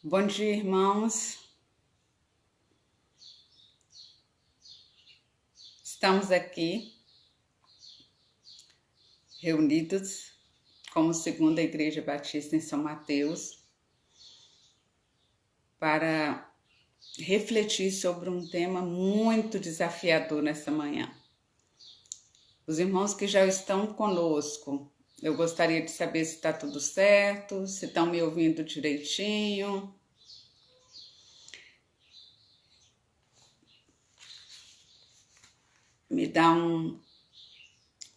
Bom dia, irmãos. Estamos aqui reunidos como segunda Igreja Batista em São Mateus para refletir sobre um tema muito desafiador nessa manhã. Os irmãos que já estão conosco, eu gostaria de saber se está tudo certo, se estão me ouvindo direitinho. Me dá um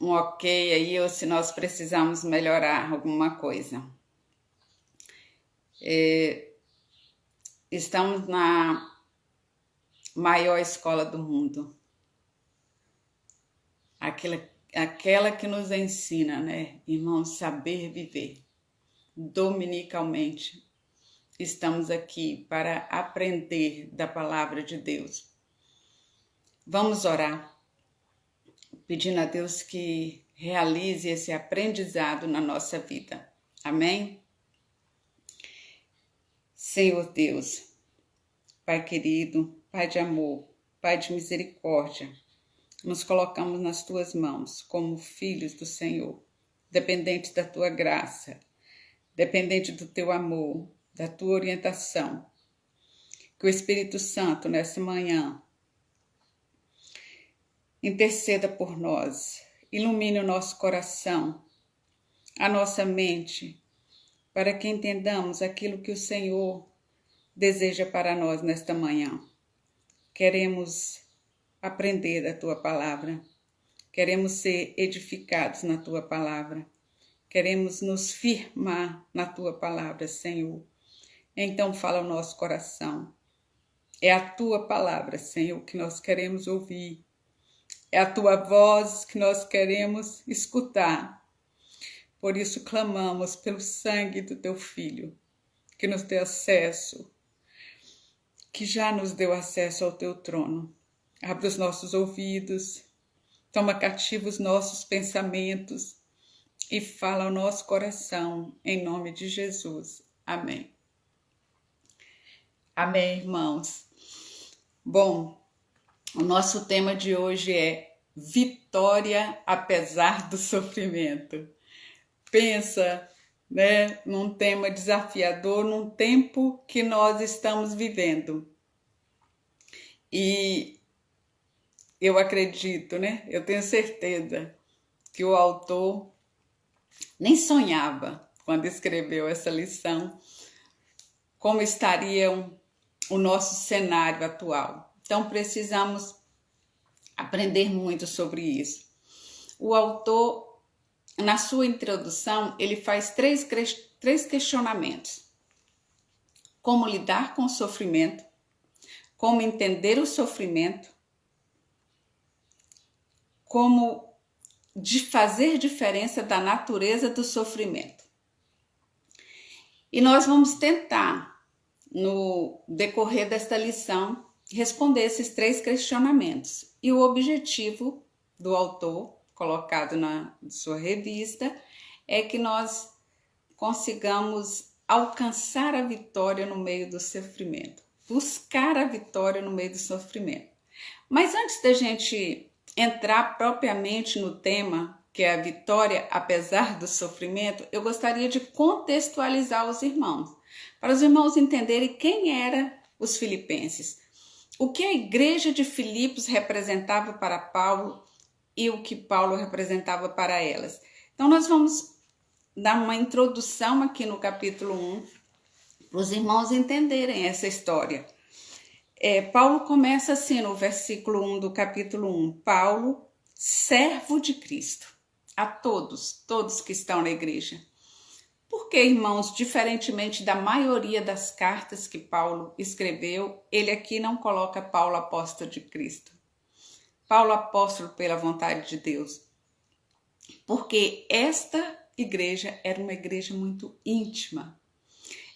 ok aí, ou se nós precisamos melhorar alguma coisa. Estamos na maior escola do mundo. Aquela que nos ensina, né, irmãos, saber viver. Dominicalmente, estamos aqui para aprender da palavra de Deus. Vamos orar, pedindo a Deus que realize esse aprendizado na nossa vida. Amém? Senhor Deus, Pai querido, Pai de amor, Pai de misericórdia, nos colocamos nas Tuas mãos como filhos do Senhor, dependentes da Tua graça, dependente do Teu amor, da Tua orientação. Que o Espírito Santo, nessa manhã, interceda por nós, ilumine o nosso coração, a nossa mente, para que entendamos aquilo que o Senhor deseja para nós nesta manhã. Queremos aprender da Tua palavra, queremos ser edificados na Tua palavra, queremos nos firmar na Tua palavra, Senhor. Então fala o nosso coração. É a Tua palavra, Senhor, que nós queremos ouvir. É a Tua voz que nós queremos escutar. Por isso clamamos pelo sangue do Teu Filho, que nos dê acesso, que já nos deu acesso ao Teu trono. Abre os nossos ouvidos, toma cativos nossos pensamentos e fala ao nosso coração, em nome de Jesus. Amém. Amém, irmãos. Bom, o nosso tema de hoje é vitória apesar do sofrimento. Pensa, né, num tema desafiador, num tempo que nós estamos vivendo. E eu acredito, né, eu tenho certeza que o autor nem sonhava, quando escreveu essa lição, como estaria o nosso cenário atual. Então, precisamos aprender muito sobre isso. O autor, na sua introdução, ele faz três questionamentos. Como lidar com o sofrimento, como entender o sofrimento, como fazer diferença da natureza do sofrimento. E nós vamos tentar, no decorrer desta lição, responder esses três questionamentos. E o objetivo do autor, colocado na sua revista, é que nós consigamos alcançar a vitória no meio do sofrimento, buscar a vitória no meio do sofrimento. Mas antes da gente entrar propriamente no tema, que é a vitória apesar do sofrimento, eu gostaria de contextualizar os irmãos, para os irmãos entenderem quem eram os filipenses, o que a igreja de Filipos representava para Paulo e o que Paulo representava para elas. Então nós vamos dar uma introdução aqui no capítulo 1, para os irmãos entenderem essa história. Paulo começa assim no versículo 1 do capítulo 1. Paulo, servo de Cristo, a todos que estão na igreja. Porque, irmãos, diferentemente da maioria das cartas que Paulo escreveu, ele aqui não coloca Paulo apóstolo de Cristo. Paulo apóstolo pela vontade de Deus. Porque esta igreja era uma igreja muito íntima.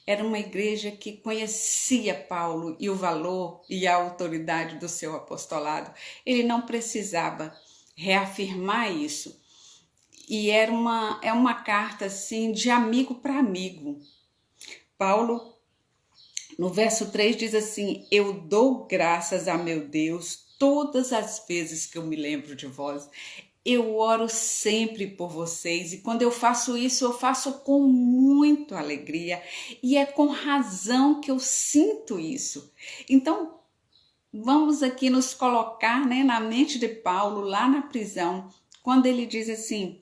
Era uma igreja que conhecia Paulo e o valor e a autoridade do seu apostolado. Ele não precisava reafirmar isso. E é uma carta assim de amigo para amigo. Paulo No verso 3 diz assim: eu dou graças a meu Deus todas as vezes que eu me lembro de vós. Eu oro sempre por vocês e quando eu faço isso, eu faço com muita alegria e é com razão que eu sinto isso. Então, vamos aqui nos colocar, né, na mente de Paulo, lá na prisão, quando ele diz assim: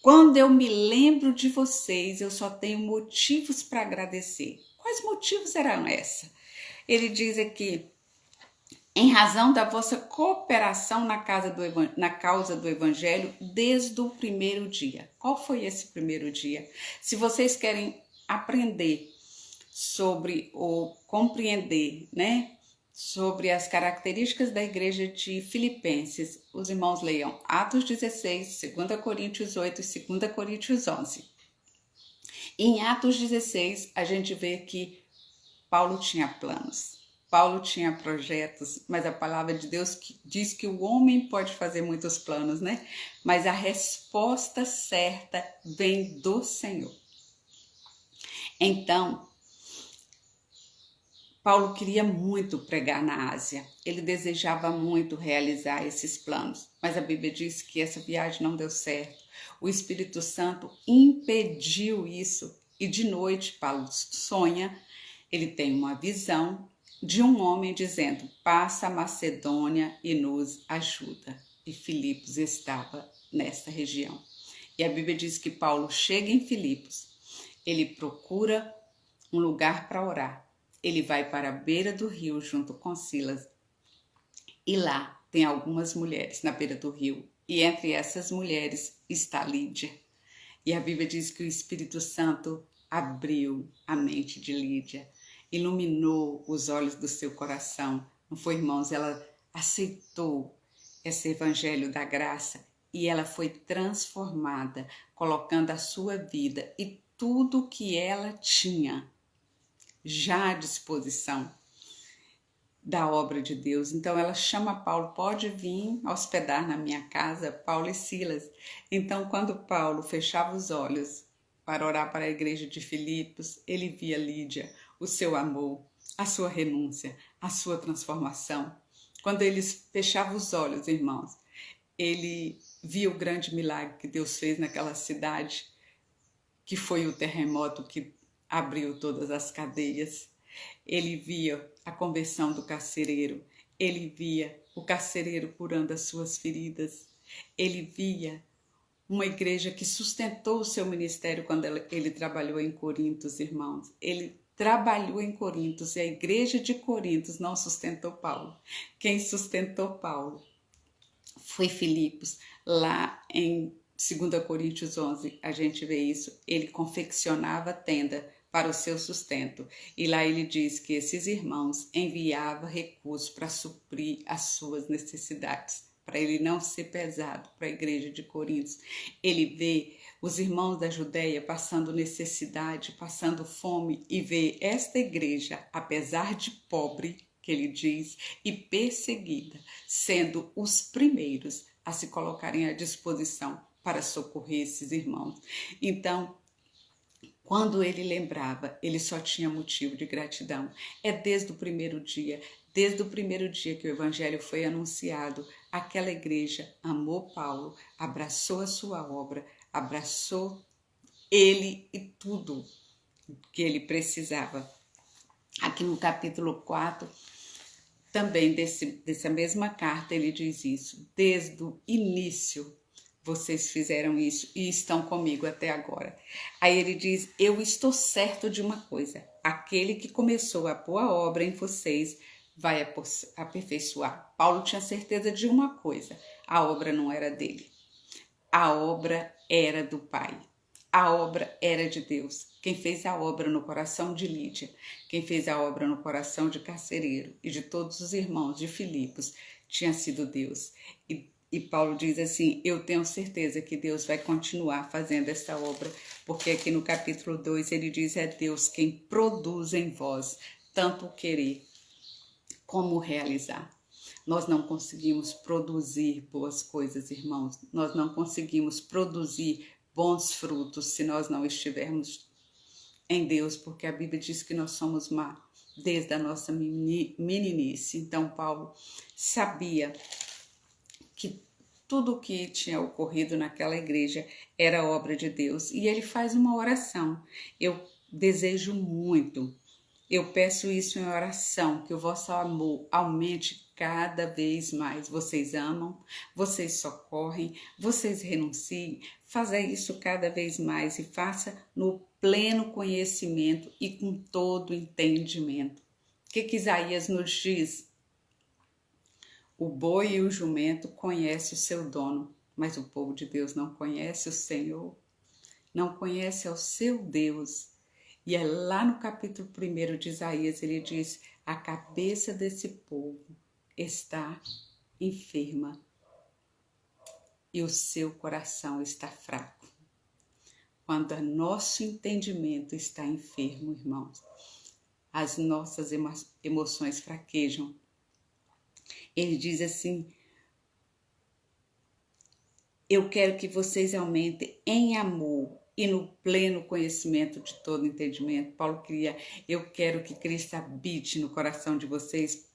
quando eu me lembro de vocês, eu só tenho motivos para agradecer. Quais motivos eram esses? Ele diz aqui: em razão da vossa cooperação na causa do Evangelho desde o primeiro dia. Qual foi esse primeiro dia? Se vocês querem aprender sobre ou compreender, né, sobre as características da igreja de Filipenses, os irmãos leiam Atos 16, 2 Coríntios 8 e 2 Coríntios 11. Em Atos 16, a gente vê que Paulo tinha planos. Paulo tinha projetos, mas a palavra de Deus diz que o homem pode fazer muitos planos, né? Mas a resposta certa vem do Senhor. Então, Paulo queria muito pregar na Ásia. Ele desejava muito realizar esses planos, mas a Bíblia diz que essa viagem não deu certo. O Espírito Santo impediu isso e de noite Paulo sonha, ele tem uma visão de um homem dizendo: passa a Macedônia e nos ajuda. E Filipos estava nessa região. E a Bíblia diz que Paulo chega em Filipos, ele procura um lugar para orar. Ele vai para a beira do rio junto com Silas. E lá tem algumas mulheres na beira do rio. E entre essas mulheres está Lídia. E a Bíblia diz que o Espírito Santo abriu a mente de Lídia, iluminou os olhos do seu coração. Não foi, irmãos? Ela aceitou esse evangelho da graça e ela foi transformada, colocando a sua vida e tudo que ela tinha já à disposição da obra de Deus. Então ela chama Paulo: pode vir hospedar na minha casa, Paulo e Silas. Então, quando Paulo fechava os olhos para orar para a igreja de Filipos, ele via Lídia, o seu amor, a sua renúncia, a sua transformação. Quando eles fechavam os olhos, irmãos, ele via o grande milagre que Deus fez naquela cidade, que foi o terremoto que abriu todas as cadeias. Ele via a conversão do carcereiro, ele via o carcereiro curando as suas feridas, ele via uma igreja que sustentou o seu ministério quando ele trabalhou em Corinto, irmãos. Ele trabalhou em Corinto e a igreja de Corinto não sustentou Paulo. Quem sustentou Paulo foi Filipos. Lá em 2 Coríntios 11, a gente vê isso. Ele confeccionava tenda para o seu sustento. E lá ele diz que esses irmãos enviavam recursos para suprir as suas necessidades, para ele não ser pesado para a igreja de Corinto. Ele vê os irmãos da Judéia passando necessidade, passando fome, e vê esta igreja, apesar de pobre, que ele diz, e perseguida, sendo os primeiros a se colocarem à disposição para socorrer esses irmãos. Então, quando ele lembrava, ele só tinha motivo de gratidão. É desde o primeiro dia que o evangelho foi anunciado, aquela igreja amou Paulo, abraçou a sua obra, abraçou ele e tudo que ele precisava. Aqui no capítulo 4, também dessa mesma carta, ele diz isso: desde o início vocês fizeram isso e estão comigo até agora. Aí ele diz: eu estou certo de uma coisa, aquele que começou a boa obra em vocês vai aperfeiçoar. Paulo tinha certeza de uma coisa: a obra não era dele, a obra era do Pai, a obra era de Deus. Quem fez a obra no coração de Lídia, quem fez a obra no coração de carcereiro e de todos os irmãos de Filipos tinha sido Deus. E Paulo diz assim: eu tenho certeza que Deus vai continuar fazendo essa obra, porque aqui no capítulo 2 ele diz: é Deus quem produz em vós tanto o querer como o realizar. Nós não conseguimos produzir boas coisas, irmãos. Nós não conseguimos produzir bons frutos se nós não estivermos em Deus, porque a Bíblia diz que nós somos má desde a nossa meninice. Então Paulo sabia que tudo o que tinha ocorrido naquela igreja era obra de Deus. E ele faz uma oração. Eu desejo muito, eu peço isso em oração, que o vosso amor aumente cada vez mais. Vocês amam, vocês socorrem, vocês renunciem. Faça isso cada vez mais e faça no pleno conhecimento e com todo entendimento. O que Isaías nos diz? O boi e o jumento conhecem o seu dono, mas o povo de Deus não conhece o Senhor, não conhece ao seu Deus. E é lá no capítulo 1 de Isaías, ele diz: a cabeça desse povo está enferma e o seu coração está fraco. Quando o nosso entendimento está enfermo, irmãos, as nossas emoções fraquejam. Ele diz assim: eu quero que vocês aumentem em amor e no pleno conhecimento de todo entendimento. Paulo queria: eu quero que Cristo habite no coração de vocês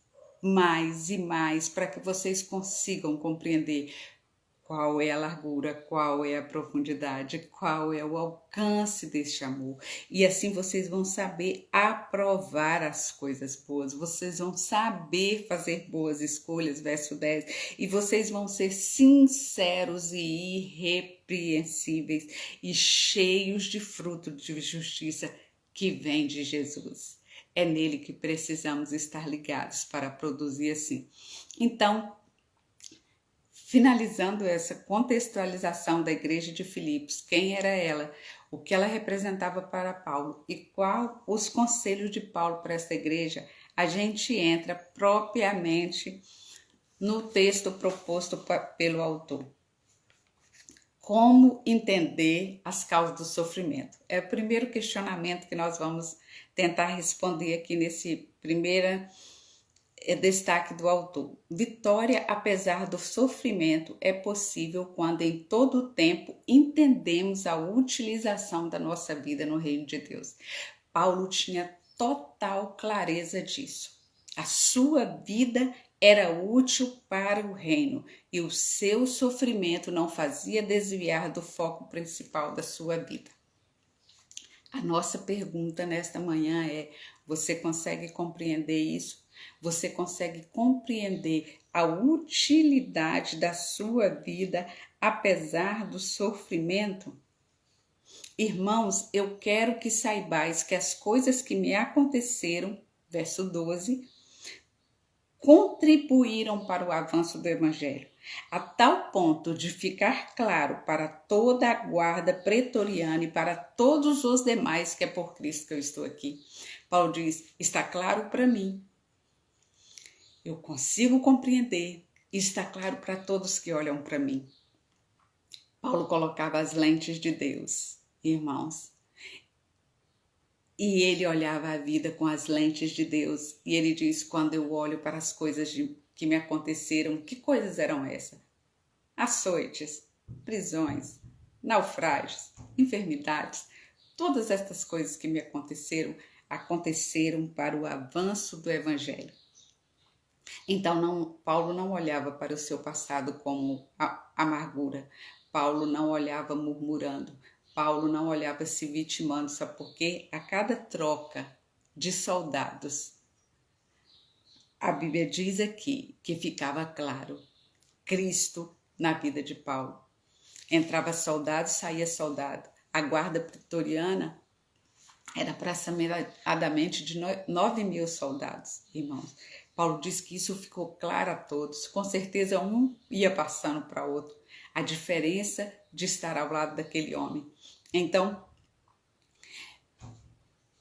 mais e mais, para que vocês consigam compreender qual é a largura, qual é a profundidade, qual é o alcance deste amor. E assim vocês vão saber aprovar as coisas boas, vocês vão saber fazer boas escolhas, verso 10, e vocês vão ser sinceros e irrepreensíveis e cheios de fruto de justiça que vem de Jesus. É nele que precisamos estar ligados para produzir assim. Então, finalizando essa contextualização da igreja de Filipos, quem era ela, o que ela representava para Paulo e qual os conselhos de Paulo para essa igreja, a gente entra propriamente no texto proposto pelo autor. Como entender as causas do sofrimento? É o primeiro questionamento que nós vamos tentar responder aqui nesse primeiro destaque do autor. Vitória, apesar do sofrimento, é possível quando em todo o tempo entendemos a utilização da nossa vida no reino de Deus. Paulo tinha total clareza disso. A sua vida era útil para o reino e o seu sofrimento não fazia desviar do foco principal da sua vida. A nossa pergunta nesta manhã é: você consegue compreender isso? Você consegue compreender a utilidade da sua vida apesar do sofrimento? Irmãos, eu quero que saibais que as coisas que me aconteceram, verso 12, contribuíram para o avanço do Evangelho, a tal ponto de ficar claro para toda a guarda pretoriana e para todos os demais que é por Cristo que eu estou aqui. Paulo diz: está claro para mim, eu consigo compreender e está claro para todos que olham para mim. Paulo colocava as lentes de Deus, irmãos. E ele olhava a vida com as lentes de Deus. E ele diz: quando eu olho para as coisas que me aconteceram, que coisas eram essas? Açoites, prisões, naufrágios, enfermidades. Todas estas coisas que me aconteceram, aconteceram para o avanço do Evangelho. Então, Paulo não olhava para o seu passado como amargura. Paulo não olhava murmurando. Paulo não olhava se vitimando, sabe por quê? A cada troca de soldados, a Bíblia diz aqui que ficava claro Cristo na vida de Paulo. Entrava soldado, saía soldado. A guarda pretoriana era aproximadamente de 9.000 soldados, irmãos. Paulo diz que isso ficou claro a todos. Com certeza um ia passando para outro. A diferença de estar ao lado daquele homem. Então,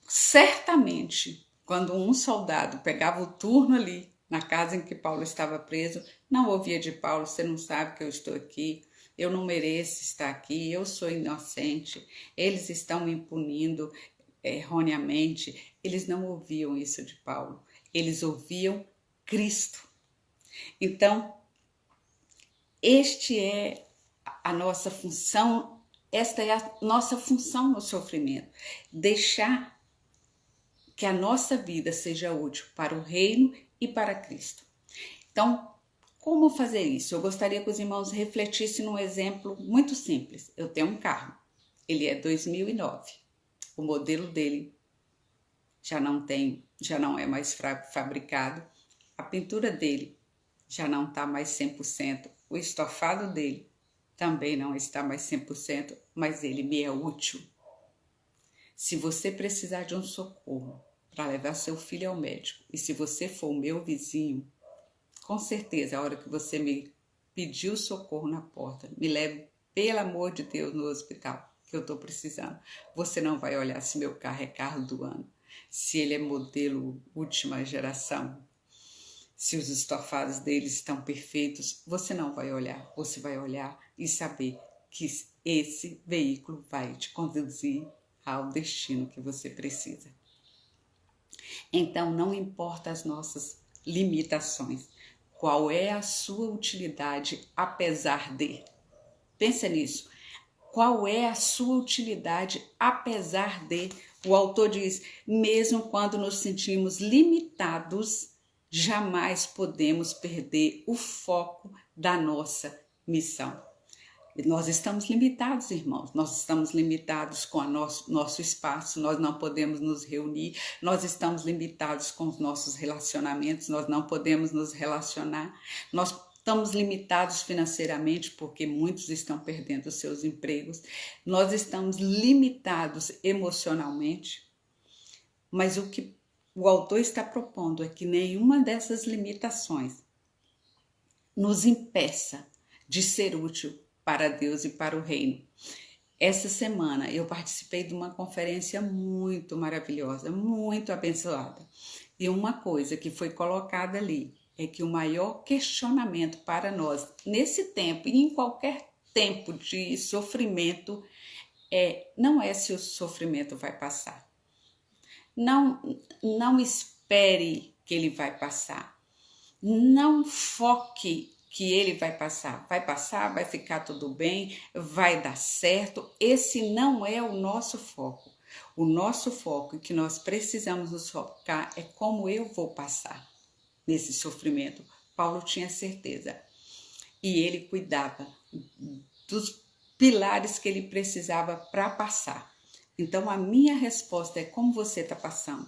certamente, quando um soldado pegava o turno ali na casa em que Paulo estava preso, não ouvia de Paulo: você não sabe que eu estou aqui, eu não mereço estar aqui, eu sou inocente, eles estão me punindo erroneamente. Eles não ouviam isso de Paulo, eles ouviam Cristo. Então, este é a nossa função esta é a nossa função no sofrimento, deixar que a nossa vida seja útil para o reino e para Cristo. Então, como fazer isso? Eu gostaria que os irmãos refletissem num exemplo muito simples. Eu tenho um carro, ele é 2009, o modelo dele já não é mais fabricado, a pintura dele já não está mais 100%, o estofado dele também não está mais 100%, mas ele me é útil. Se você precisar de um socorro para levar seu filho ao médico, e se você for o meu vizinho, com certeza, a hora que você me pedir o socorro na porta, me leve, pelo amor de Deus, no hospital, que eu estou precisando. Você não vai olhar se meu carro é carro do ano, se ele é modelo última geração, se os estofados deles estão perfeitos. Você não vai olhar, você vai olhar e saber que esse veículo vai te conduzir ao destino que você precisa. Então, não importa as nossas limitações, qual é a sua utilidade apesar de? Pensa nisso. Qual é a sua utilidade apesar de? O autor diz, mesmo quando nos sentimos limitados, jamais podemos perder o foco da nossa missão. Nós estamos limitados, irmãos, nós estamos limitados com o nosso espaço, nós não podemos nos reunir, nós estamos limitados com os nossos relacionamentos, nós não podemos nos relacionar, nós estamos limitados financeiramente porque muitos estão perdendo os seus empregos, nós estamos limitados emocionalmente, mas o que o autor está propondo é que nenhuma dessas limitações nos impeça de ser útil para Deus e para o reino. Essa semana eu participei de uma conferência muito maravilhosa, muito abençoada. E uma coisa que foi colocada ali é que o maior questionamento para nós, nesse tempo e em qualquer tempo de sofrimento, não é se o sofrimento vai passar. Não espere que ele vai passar. Não foque que ele vai passar, vai ficar tudo bem, vai dar certo. Esse não é o nosso foco. O nosso foco que nós precisamos nos focar é como eu vou passar nesse sofrimento. Paulo tinha certeza e ele cuidava dos pilares que ele precisava para passar. Então a minha resposta é como você está passando.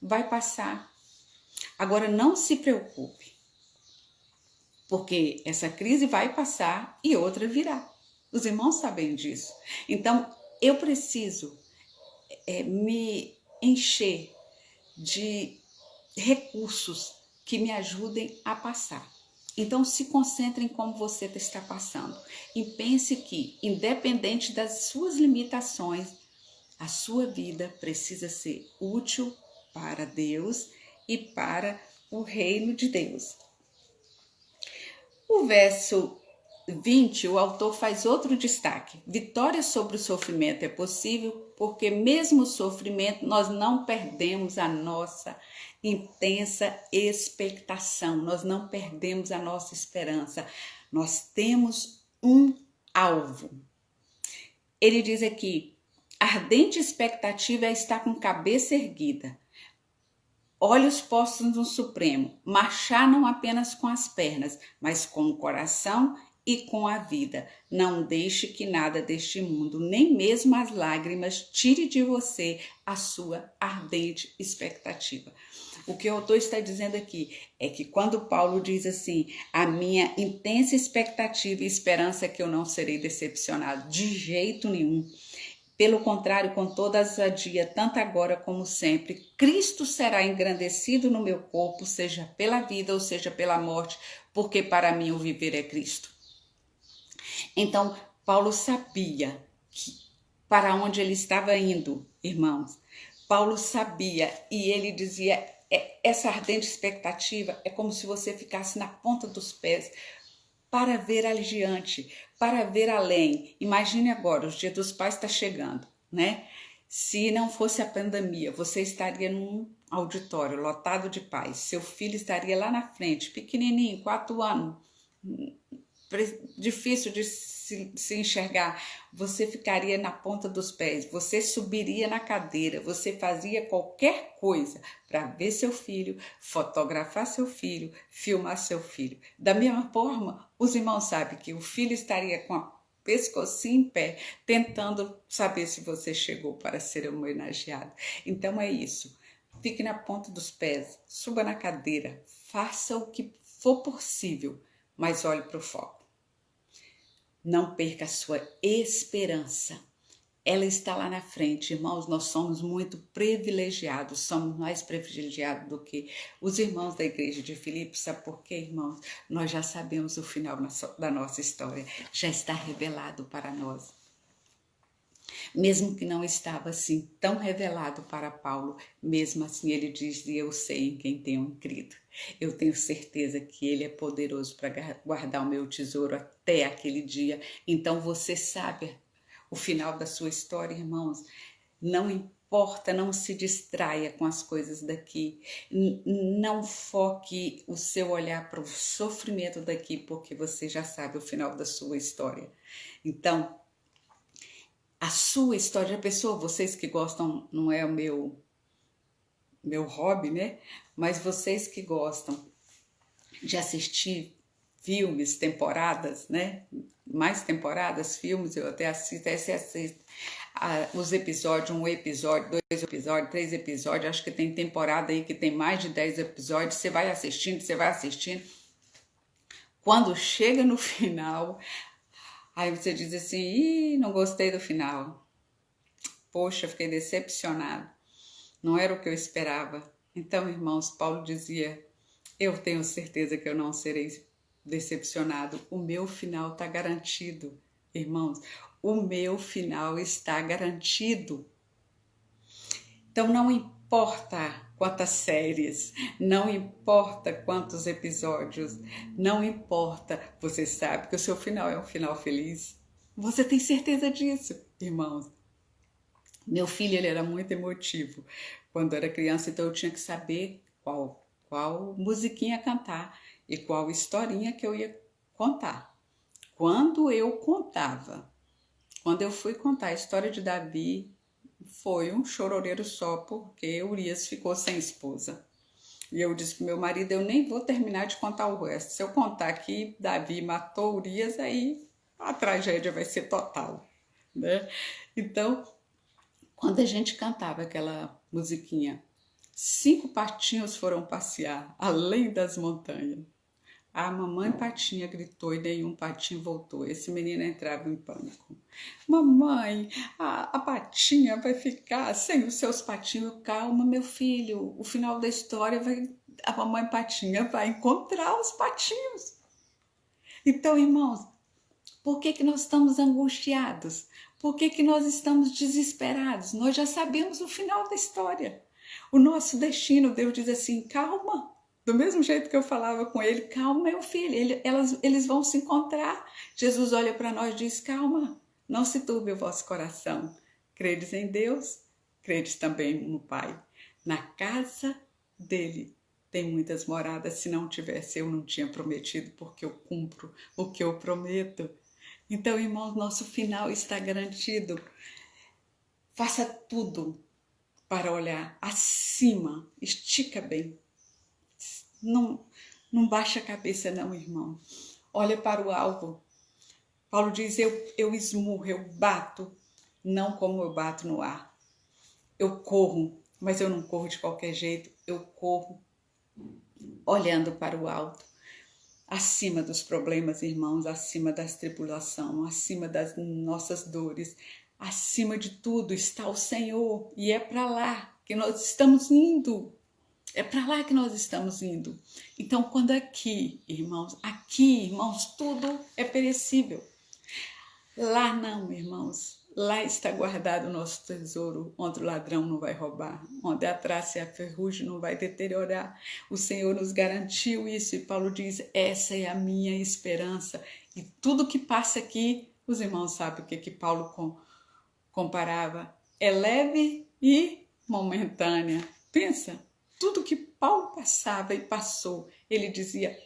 Vai passar. Agora não se preocupe. Porque essa crise vai passar e outra virá. Os irmãos sabem disso. Então, eu preciso me encher de recursos que me ajudem a passar. Então, se concentre em como você está passando. E pense que, independente das suas limitações, a sua vida precisa ser útil para Deus e para o reino de Deus. O verso 20, o autor faz outro destaque. Vitória sobre o sofrimento é possível porque mesmo o sofrimento nós não perdemos a nossa intensa expectação, nós não perdemos a nossa esperança. Nós temos um alvo. Ele diz aqui, ardente expectativa é estar com cabeça erguida. Olhos postos no Supremo, marchar não apenas com as pernas, mas com o coração e com a vida. Não deixe que nada deste mundo, nem mesmo as lágrimas, tire de você a sua ardente expectativa. O que o autor está dizendo aqui é que quando Paulo diz assim, a minha intensa expectativa e esperança é que eu não serei decepcionado, de jeito nenhum. Pelo contrário, com toda a ousadia, tanto agora como sempre, Cristo será engrandecido no meu corpo, seja pela vida ou seja pela morte, porque para mim o viver é Cristo. Então, Paulo sabia para onde ele estava indo, irmãos. Paulo sabia e ele dizia, essa ardente expectativa é como se você ficasse na ponta dos pés, para ver adiante, para ver além. Imagine agora, os Dias dos Pais está chegando, né? Se não fosse a pandemia, você estaria num auditório lotado de pais. Seu filho estaria lá na frente, pequenininho, 4 anos, difícil de se enxergar, você ficaria na ponta dos pés, você subiria na cadeira, você fazia qualquer coisa para ver seu filho, fotografar seu filho, filmar seu filho. Da mesma forma, os irmãos sabem que o filho estaria com a pescocinho em pé, tentando saber se você chegou para ser homenageado. Então é isso. Fique na ponta dos pés, suba na cadeira, faça o que for possível, mas olhe para o foco. Não perca a sua esperança. Ela está lá na frente. Irmãos, nós somos muito privilegiados, somos mais privilegiados do que os irmãos da igreja de Filipe. Sabe por quê, irmãos? Nós já sabemos o final da nossa história, já está revelado para nós. Mesmo que não estava assim tão revelado para Paulo, mesmo assim ele dizia: eu sei em quem tenho crido. Eu tenho certeza que ele é poderoso para guardar o meu tesouro até aquele dia. Então você sabe o final da sua história, irmãos. Não importa, não se distraia com as coisas daqui. Não foque o seu olhar para o sofrimento daqui, porque você já sabe o final da sua história. Então, a sua história, a pessoa, vocês que gostam, não é o meu hobby, né? Mas vocês que gostam de assistir filmes, temporadas, né? Mais temporadas, filmes, eu até assisto os episódios, 1 episódio, 2 episódios, 3 episódios, acho que tem temporada aí que tem mais de 10 episódios, você vai assistindo. Quando chega no final, aí você diz assim: ih, não gostei do final. Poxa, fiquei decepcionado. Não era o que eu esperava. Então, irmãos, Paulo dizia: eu tenho certeza que eu não serei decepcionado. O meu final está garantido, irmãos. O meu final está garantido. Então, não importa quantas séries, não importa quantos episódios, não importa, você sabe que o seu final é um final feliz. Você tem certeza disso, irmãos? Meu filho, ele era muito emotivo quando era criança, então eu tinha que saber qual musiquinha cantar e qual historinha que eu ia contar. Quando eu fui contar a história de Davi, foi um chororeiro só, porque Urias ficou sem esposa. E eu disse pro meu marido: eu nem vou terminar de contar o resto. Se eu contar que Davi matou Urias, aí a tragédia vai ser total, né? Então, quando a gente cantava aquela musiquinha, 5 patinhos foram passear além das montanhas. A mamãe patinha gritou e nenhum patinho voltou. Esse menino entrava em pânico. Mamãe, a patinha vai ficar sem os seus patinhos. Calma, meu filho, o final da história a mamãe patinha vai encontrar os patinhos. Então, irmãos, por que nós estamos angustiados? Por que nós estamos desesperados? Nós já sabemos o final da história. O nosso destino, Deus diz assim: calma. Do mesmo jeito que eu falava com ele: calma, meu filho, eles vão se encontrar. Jesus olha para nós e diz: calma, não se turbe o vosso coração. Credes em Deus, credes também no Pai. Na casa dele tem muitas moradas. Se não tivesse, eu não tinha prometido, porque eu cumpro o que eu prometo. Então, irmãos, nosso final está garantido. Faça tudo para olhar acima, estica bem. Não baixa a cabeça não, irmão. Olha para o alvo. Paulo diz: eu esmurro, eu bato, não como eu bato no ar. Eu corro, mas eu não corro de qualquer jeito. Eu corro olhando para o alto. Acima dos problemas, irmãos, acima das tribulações, acima das nossas dores, acima de tudo está o Senhor. E é para lá que nós estamos indo. É para lá que nós estamos indo. Então, quando aqui, irmãos, tudo é perecível. Lá não, irmãos. Lá está guardado o nosso tesouro, onde o ladrão não vai roubar, onde a traça e a ferrugem não vai deteriorar. O Senhor nos garantiu isso, e Paulo diz: essa é a minha esperança. E tudo que passa aqui, os irmãos sabem o que Paulo comparava. É leve e momentânea. Pensa. Tudo que Paulo passava e passou, ele dizia: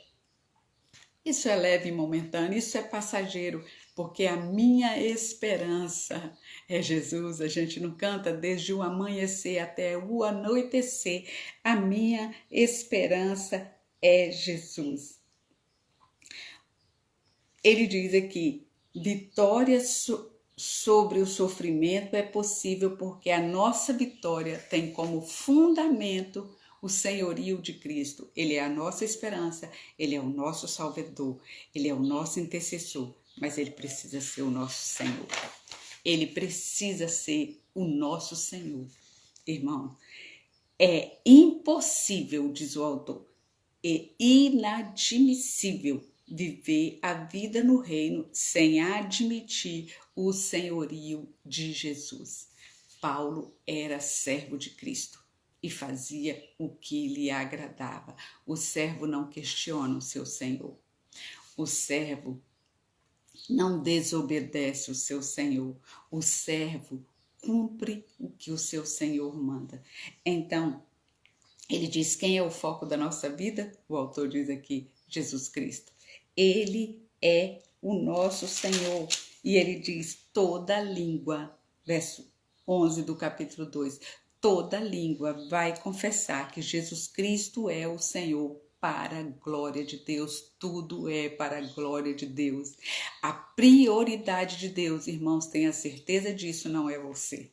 Isso é leve e momentâneo, isso é passageiro, porque a minha esperança é Jesus. A gente não canta desde o amanhecer até o anoitecer. A minha esperança é Jesus. Ele diz aqui, vitória sobre o sofrimento é possível porque a nossa vitória tem como fundamento o senhorio de Cristo. Ele é a nossa esperança, ele é o nosso salvador, ele é o nosso intercessor, mas ele precisa ser o nosso Senhor. Ele precisa ser o nosso Senhor. Irmão, é impossível, diz o autor, é inadmissível viver a vida no reino sem admitir o senhorio de Jesus. Paulo era servo de Cristo e fazia o que lhe agradava. O servo não questiona o seu senhor. O servo não desobedece o seu senhor. O servo cumpre o que o seu senhor manda. Então, ele diz, quem é o foco da nossa vida? O autor diz aqui, Jesus Cristo. Ele é o nosso Senhor. E ele diz, toda língua, verso 11 do capítulo 2, toda língua vai confessar que Jesus Cristo é o Senhor, para a glória de Deus. Tudo é para a glória de Deus. A prioridade de Deus, irmãos, tenha certeza disso, não é você.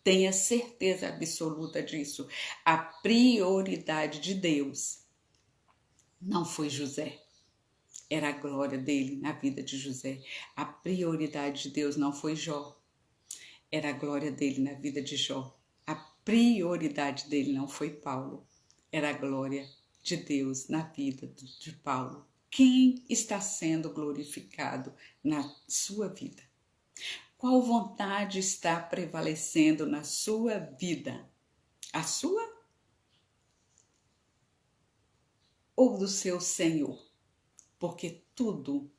Tenha certeza absoluta disso. A prioridade de Deus não foi José. Era a glória dele na vida de José. A prioridade de Deus não foi Jó. Era a glória dele na vida de Jó. A prioridade dele não foi Paulo. Era a glória de Deus na vida de Paulo. Quem está sendo glorificado na sua vida? Qual vontade está prevalecendo na sua vida? A sua ou do seu Senhor? Porque tudo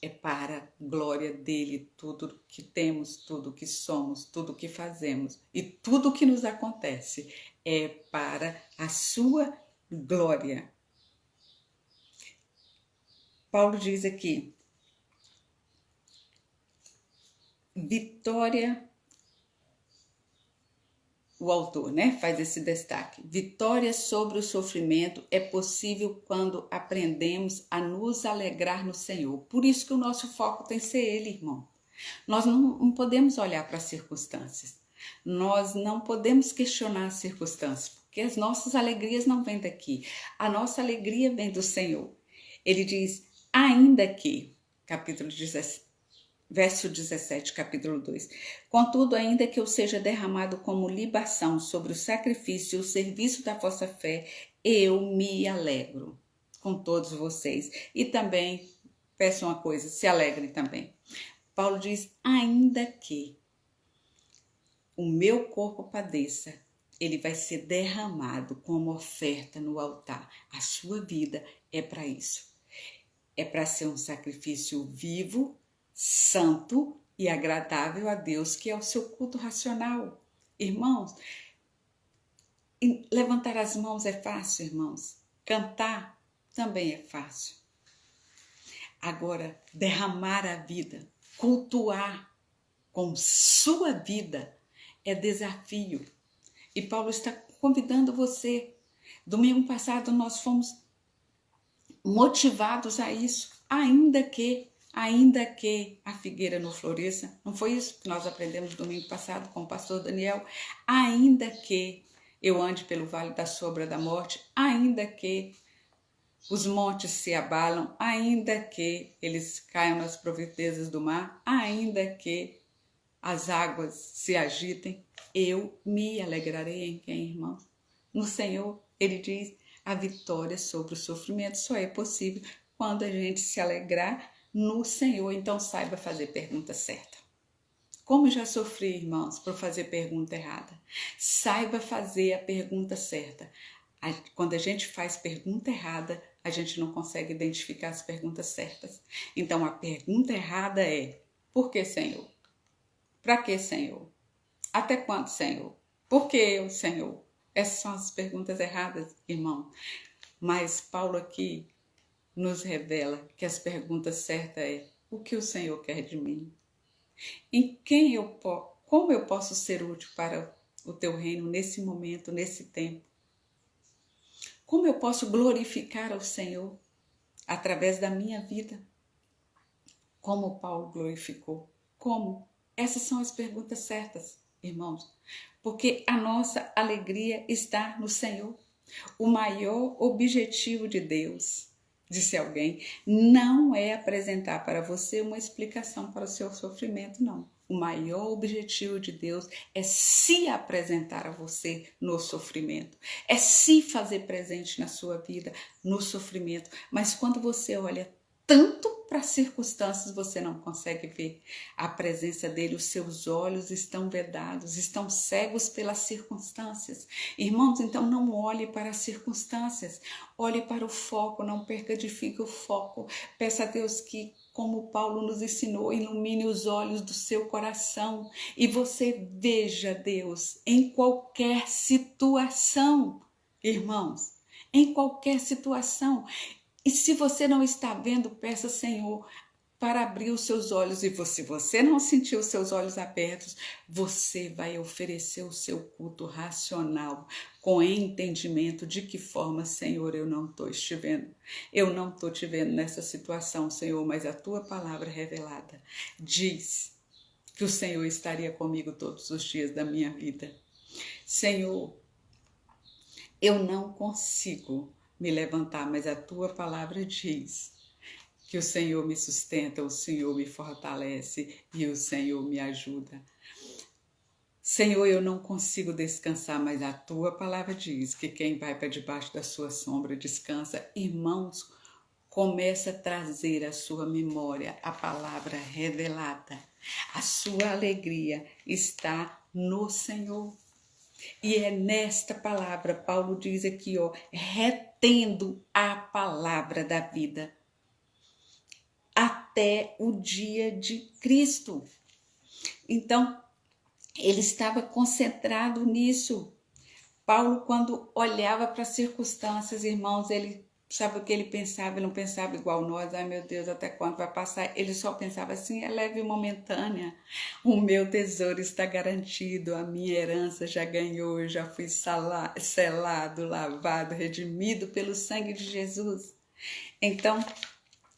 é para a glória dele, tudo que temos, tudo que somos, tudo que fazemos e tudo que nos acontece é para a sua glória. Paulo diz aqui, vitória, o autor, faz esse destaque. Vitória sobre o sofrimento é possível quando aprendemos a nos alegrar no Senhor. Por isso que o nosso foco tem que ser Ele, irmão. Nós não podemos olhar para as circunstâncias. Nós não podemos questionar as circunstâncias, porque as nossas alegrias não vêm daqui. A nossa alegria vem do Senhor. Ele diz, ainda que, capítulo 17, verso 17, capítulo 2. Contudo, ainda que eu seja derramado como libação sobre o sacrifício e o serviço da vossa fé, eu me alegro com todos vocês. E também, peço uma coisa, se alegrem também. Paulo diz, ainda que o meu corpo padeça, ele vai ser derramado como oferta no altar. A sua vida é para isso. É para ser um sacrifício vivo, santo e agradável a Deus, que é o seu culto racional. Irmãos, levantar as mãos é fácil, irmãos. Cantar também é fácil. Agora, derramar a vida, cultuar com sua vida é desafio. E Paulo está convidando você. Domingo passado nós fomos motivados a isso, ainda que a figueira não floresça. Não foi isso que nós aprendemos domingo passado com o pastor Daniel? Ainda que eu ande pelo vale da sombra da morte, ainda que os montes se abalam, ainda que eles caiam nas profundezas do mar, ainda que as águas se agitem, eu me alegrarei em quem, irmão? No Senhor. Ele diz, a vitória sobre o sofrimento só é possível quando a gente se alegrar no Senhor. Então saiba fazer pergunta certa. Como já sofri, irmãos, por fazer pergunta errada? Saiba fazer a pergunta certa. Quando a gente faz pergunta errada, a gente não consegue identificar as perguntas certas. Então a pergunta errada é, por que, Senhor? Para que, Senhor? Até quando, Senhor? Por que eu, Senhor? Essas são as perguntas erradas, irmão. Mas Paulo aqui nos revela que as perguntas certas é: o que o Senhor quer de mim? Em quem como eu posso ser útil para o teu reino nesse momento, nesse tempo? Como eu posso glorificar ao Senhor através da minha vida? Como Paulo glorificou? Como? Essas são as perguntas certas, irmãos, porque a nossa alegria está no Senhor. O maior objetivo de Deus, disse alguém, não é apresentar para você uma explicação para o seu sofrimento, não. O maior objetivo de Deus é se apresentar a você no sofrimento, é se fazer presente na sua vida no sofrimento. Mas quando você olha tanto para as circunstâncias, você não consegue ver a presença dele, os seus olhos estão vedados, estão cegos pelas circunstâncias. Irmãos, então não olhe para as circunstâncias, olhe para o foco, não perca de vista o foco. Peça a Deus que, como Paulo nos ensinou, ilumine os olhos do seu coração e você veja Deus em qualquer situação, irmãos, em qualquer situação. E se você não está vendo, peça, Senhor, para abrir os seus olhos. E se você não sentir os seus olhos abertos, você vai oferecer o seu culto racional, com entendimento de que forma, Senhor, eu não estou te vendo. Eu não estou te vendo nessa situação, Senhor, mas a tua palavra revelada diz que o Senhor estaria comigo todos os dias da minha vida. Senhor, eu não consigo me levantar, mas a tua palavra diz que o Senhor me sustenta, o Senhor me fortalece e o Senhor me ajuda. Senhor, eu não consigo descansar, mas a tua palavra diz que quem vai para debaixo da sua sombra descansa. Irmãos, começa a trazer à sua memória a palavra revelada. A sua alegria está no Senhor. E é nesta palavra, Paulo diz aqui, retendo a palavra da vida até o dia de Cristo. Então, ele estava concentrado nisso. Paulo, quando olhava para as circunstâncias, irmãos, ele sabe o que ele pensava? Ele não pensava igual nós, ai meu Deus, até quando vai passar? Ele só pensava assim, é leve e momentânea. O meu tesouro está garantido, a minha herança já ganhou, eu já fui selado, lavado, redimido pelo sangue de Jesus. Então,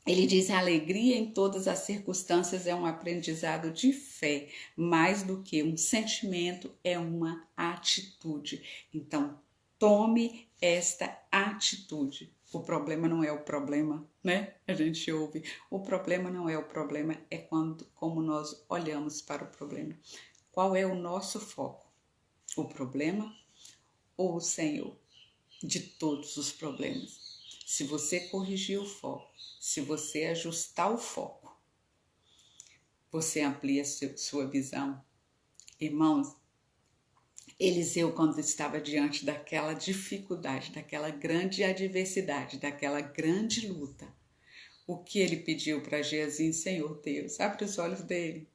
ele diz, a alegria em todas as circunstâncias é um aprendizado de fé, mais do que um sentimento, é uma atitude. Então, tome esta atitude. O problema não é o problema, né? A gente ouve. O problema não é o problema, é como nós olhamos para o problema. Qual é o nosso foco? O problema ou o Senhor? De todos os problemas. Se você corrigir o foco, se você ajustar o foco, você amplia sua visão. Irmãos, Eliseu, quando estava diante daquela dificuldade, daquela grande adversidade, daquela grande luta, o que ele pediu para Geazi? Senhor Deus, abre os olhos dele,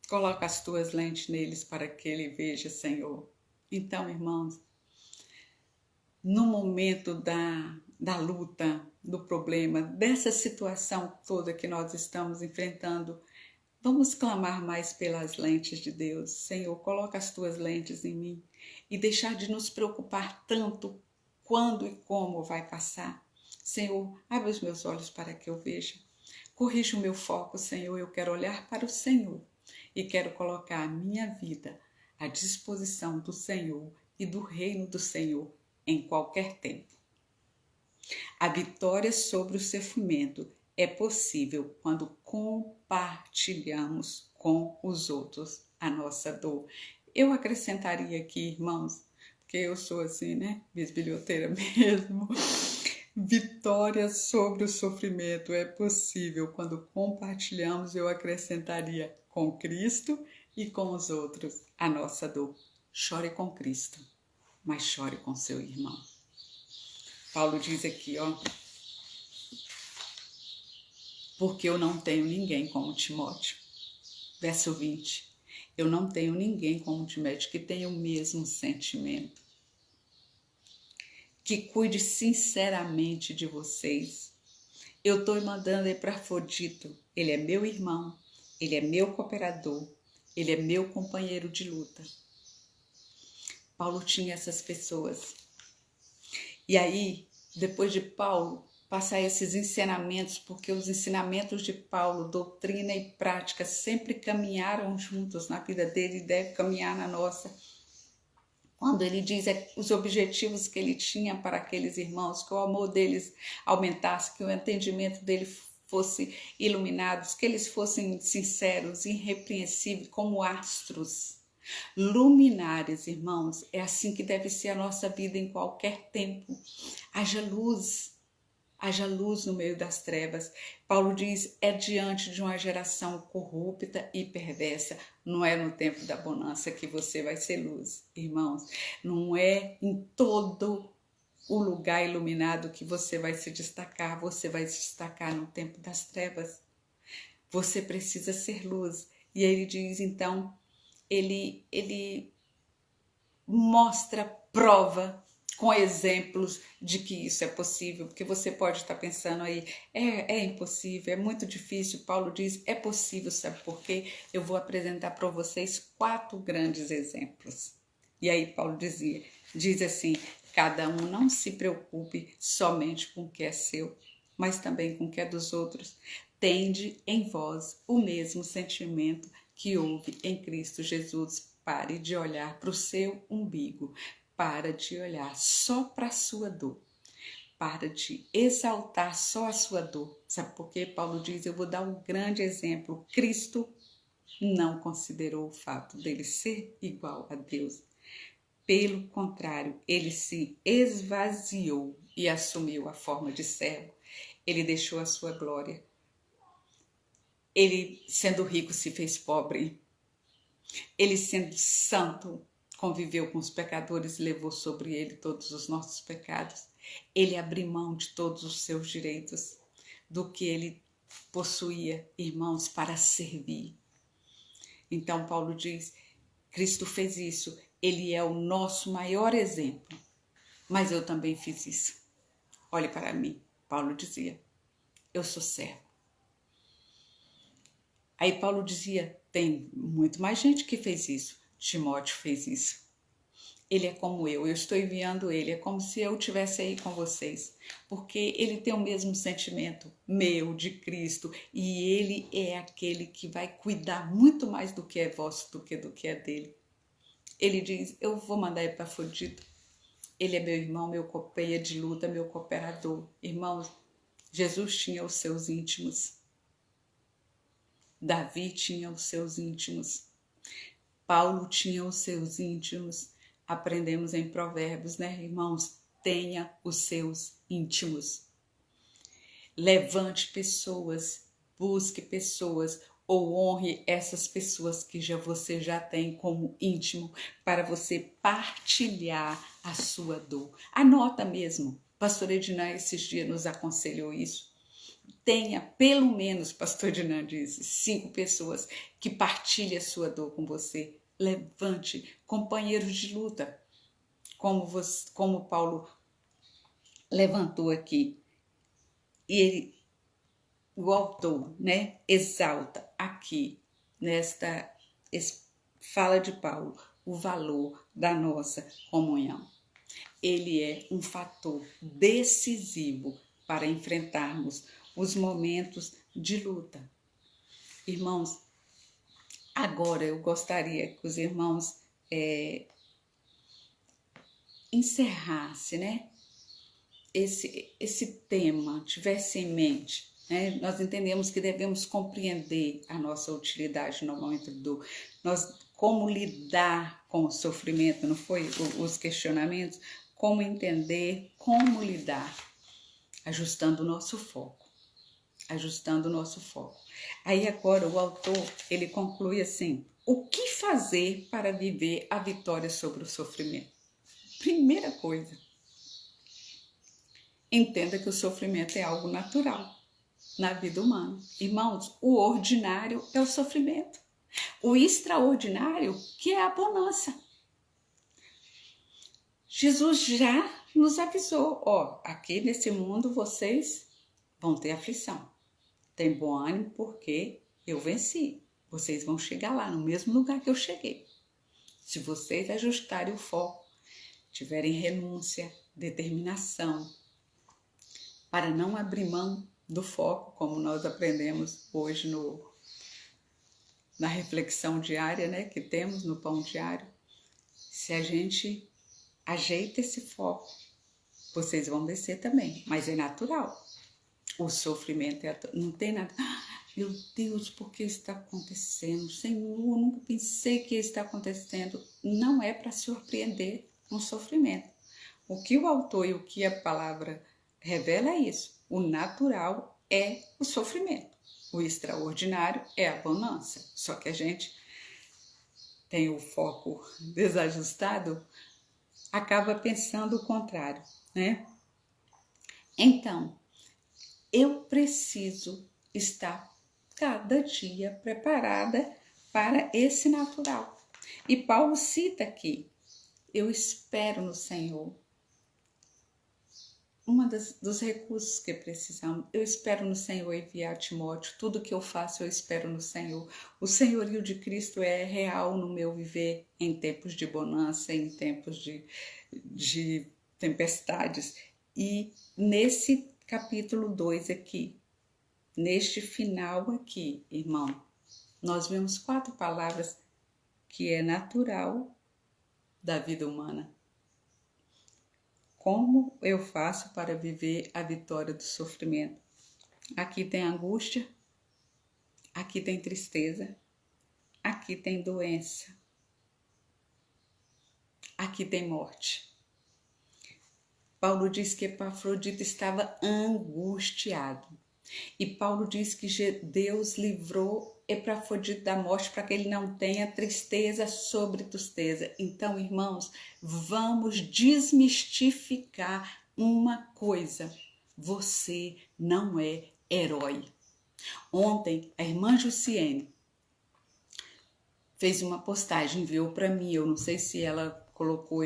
coloca as tuas lentes neles para que ele veja, Senhor. Então, irmãos, no momento da luta, do problema, dessa situação toda que nós estamos enfrentando, vamos clamar mais pelas lentes de Deus. Senhor, coloca as tuas lentes em mim e deixar de nos preocupar tanto quando e como vai passar. Senhor, abre os meus olhos para que eu veja. Corrija o meu foco, Senhor. Eu quero olhar para o Senhor e quero colocar a minha vida à disposição do Senhor e do reino do Senhor em qualquer tempo. A vitória sobre o sofrimento é possível quando compartilhamos com os outros a nossa dor. Eu acrescentaria aqui, irmãos, porque eu sou assim, né? Bisbilhoteira mesmo. Vitória sobre o sofrimento é possível quando compartilhamos, eu acrescentaria, com Cristo e com os outros a nossa dor. Chore com Cristo, mas chore com seu irmão. Paulo diz aqui, porque eu não tenho ninguém como Timóteo. Verso 20. Eu não tenho ninguém como Timóteo que tenha o mesmo sentimento, que cuide sinceramente de vocês. Eu estou mandando Epafrodito. Ele é meu irmão, ele é meu cooperador, ele é meu companheiro de luta. Paulo tinha essas pessoas. E aí, depois de Paulo passar esses ensinamentos, porque os ensinamentos de Paulo, doutrina e prática, sempre caminharam juntos na vida dele e deve caminhar na nossa. Quando ele diz os objetivos que ele tinha para aqueles irmãos, que o amor deles aumentasse, que o entendimento dele fosse iluminado, que eles fossem sinceros, irrepreensíveis, como astros, luminares, irmãos. É assim que deve ser a nossa vida em qualquer tempo. Haja luz no meio das trevas. Paulo diz, é diante de uma geração corrupta e perversa. Não é no tempo da bonança que você vai ser luz, irmãos. Não é em todo o lugar iluminado que você vai se destacar. Você vai se destacar no tempo das trevas. Você precisa ser luz. E ele diz, então, ele mostra, prova, com exemplos de que isso é possível, porque você pode estar pensando aí, é impossível, é muito difícil. Paulo diz, é possível, sabe por quê? Eu vou apresentar para vocês 4 grandes exemplos. E aí Paulo diz assim, cada um não se preocupe somente com o que é seu, mas também com o que é dos outros. Tende em vós o mesmo sentimento que houve em Cristo Jesus. Pare de olhar para o seu umbigo. Para de olhar só para a sua dor. Para de exaltar só a sua dor. Sabe por quê? Paulo diz, eu vou dar um grande exemplo. Cristo não considerou o fato dele ser igual a Deus. Pelo contrário, ele se esvaziou e assumiu a forma de servo. Ele deixou a sua glória. Ele, sendo rico, se fez pobre. Ele, sendo santo, conviveu com os pecadores e levou sobre ele todos os nossos pecados. Ele abriu mão de todos os seus direitos, do que ele possuía, irmãos, para servir. Então Paulo diz, Cristo fez isso, ele é o nosso maior exemplo, mas eu também fiz isso. Olhe para mim, Paulo dizia, eu sou servo. Aí Paulo dizia, tem muito mais gente que fez isso. Timóteo fez isso. Ele é como eu estou enviando ele, é como se eu estivesse aí com vocês, porque ele tem o mesmo sentimento meu, de Cristo, e ele é aquele que vai cuidar muito mais do que é vosso do que é dele. Ele diz, eu vou mandar Epafrodito, ele é meu irmão, meu companheiro de luta, meu cooperador. Irmãos, Jesus tinha os seus íntimos, Davi tinha os seus íntimos, Paulo tinha os seus íntimos. Aprendemos em Provérbios, né, irmãos? Tenha os seus íntimos. Levante pessoas, busque pessoas ou honre essas pessoas que você já tem como íntimo para você partilhar a sua dor. Anota mesmo. Pastor Ednan esses dias nos aconselhou isso. Tenha pelo menos, pastor Ednan disse, 5 pessoas que partilhem a sua dor com você. Levante companheiros de luta, como Paulo levantou aqui. E o autor, né, exalta aqui, nesta fala de Paulo, o valor da nossa comunhão. Ele é um fator decisivo para enfrentarmos os momentos de luta. Irmãos, agora eu gostaria que os irmãos encerrassem, né, esse tema, tivesse em mente, né? Nós entendemos que devemos compreender a nossa utilidade no momento do como lidar com o sofrimento, não foi? Os questionamentos, como entender, como lidar, ajustando o nosso foco. Aí agora o autor, ele conclui assim, o que fazer para viver a vitória sobre o sofrimento? Primeira coisa, entenda que o sofrimento é algo natural na vida humana. Irmãos, o ordinário é o sofrimento. O extraordinário que é a bonança. Jesus já nos avisou, aqui nesse mundo vocês vão ter aflição. Tem bom ânimo porque eu venci. Vocês vão chegar lá, no mesmo lugar que eu cheguei. Se vocês ajustarem o foco, tiverem renúncia, determinação, para não abrir mão do foco, como nós aprendemos hoje na reflexão diária, né, que temos no pão diário. Se a gente ajeita esse foco, vocês vão descer também, mas é natural. O sofrimento não tem nada. Meu Deus, por que está acontecendo? Senhor, eu nunca pensei que isso está acontecendo. Não é para surpreender um sofrimento. O que o autor e o que a palavra revela é isso. O natural é o sofrimento. O extraordinário é a bonança. Só que a gente tem o foco desajustado, acaba pensando o contrário, né? Então, eu preciso estar cada dia preparada para esse natural. E Paulo cita aqui, eu espero no Senhor. Dos recursos que precisamos, eu espero no Senhor enviar Timóteo, tudo que eu faço eu espero no Senhor. O senhorio de Cristo é real no meu viver em tempos de bonança, em tempos de tempestades. E nesse capítulo 2 aqui, neste final aqui, irmão, nós vemos 4 palavras que é natural da vida humana. Como eu faço para viver a vitória do sofrimento? Aqui tem angústia, aqui tem tristeza, aqui tem doença, aqui tem morte. Paulo diz que Epafrodito estava angustiado. E Paulo diz que Deus livrou Epafrodito da morte para que ele não tenha tristeza sobre tristeza. Então, irmãos, vamos desmistificar uma coisa. Você não é herói. Ontem, a irmã Jussiene fez uma postagem, enviou para mim. Eu não sei se ela colocou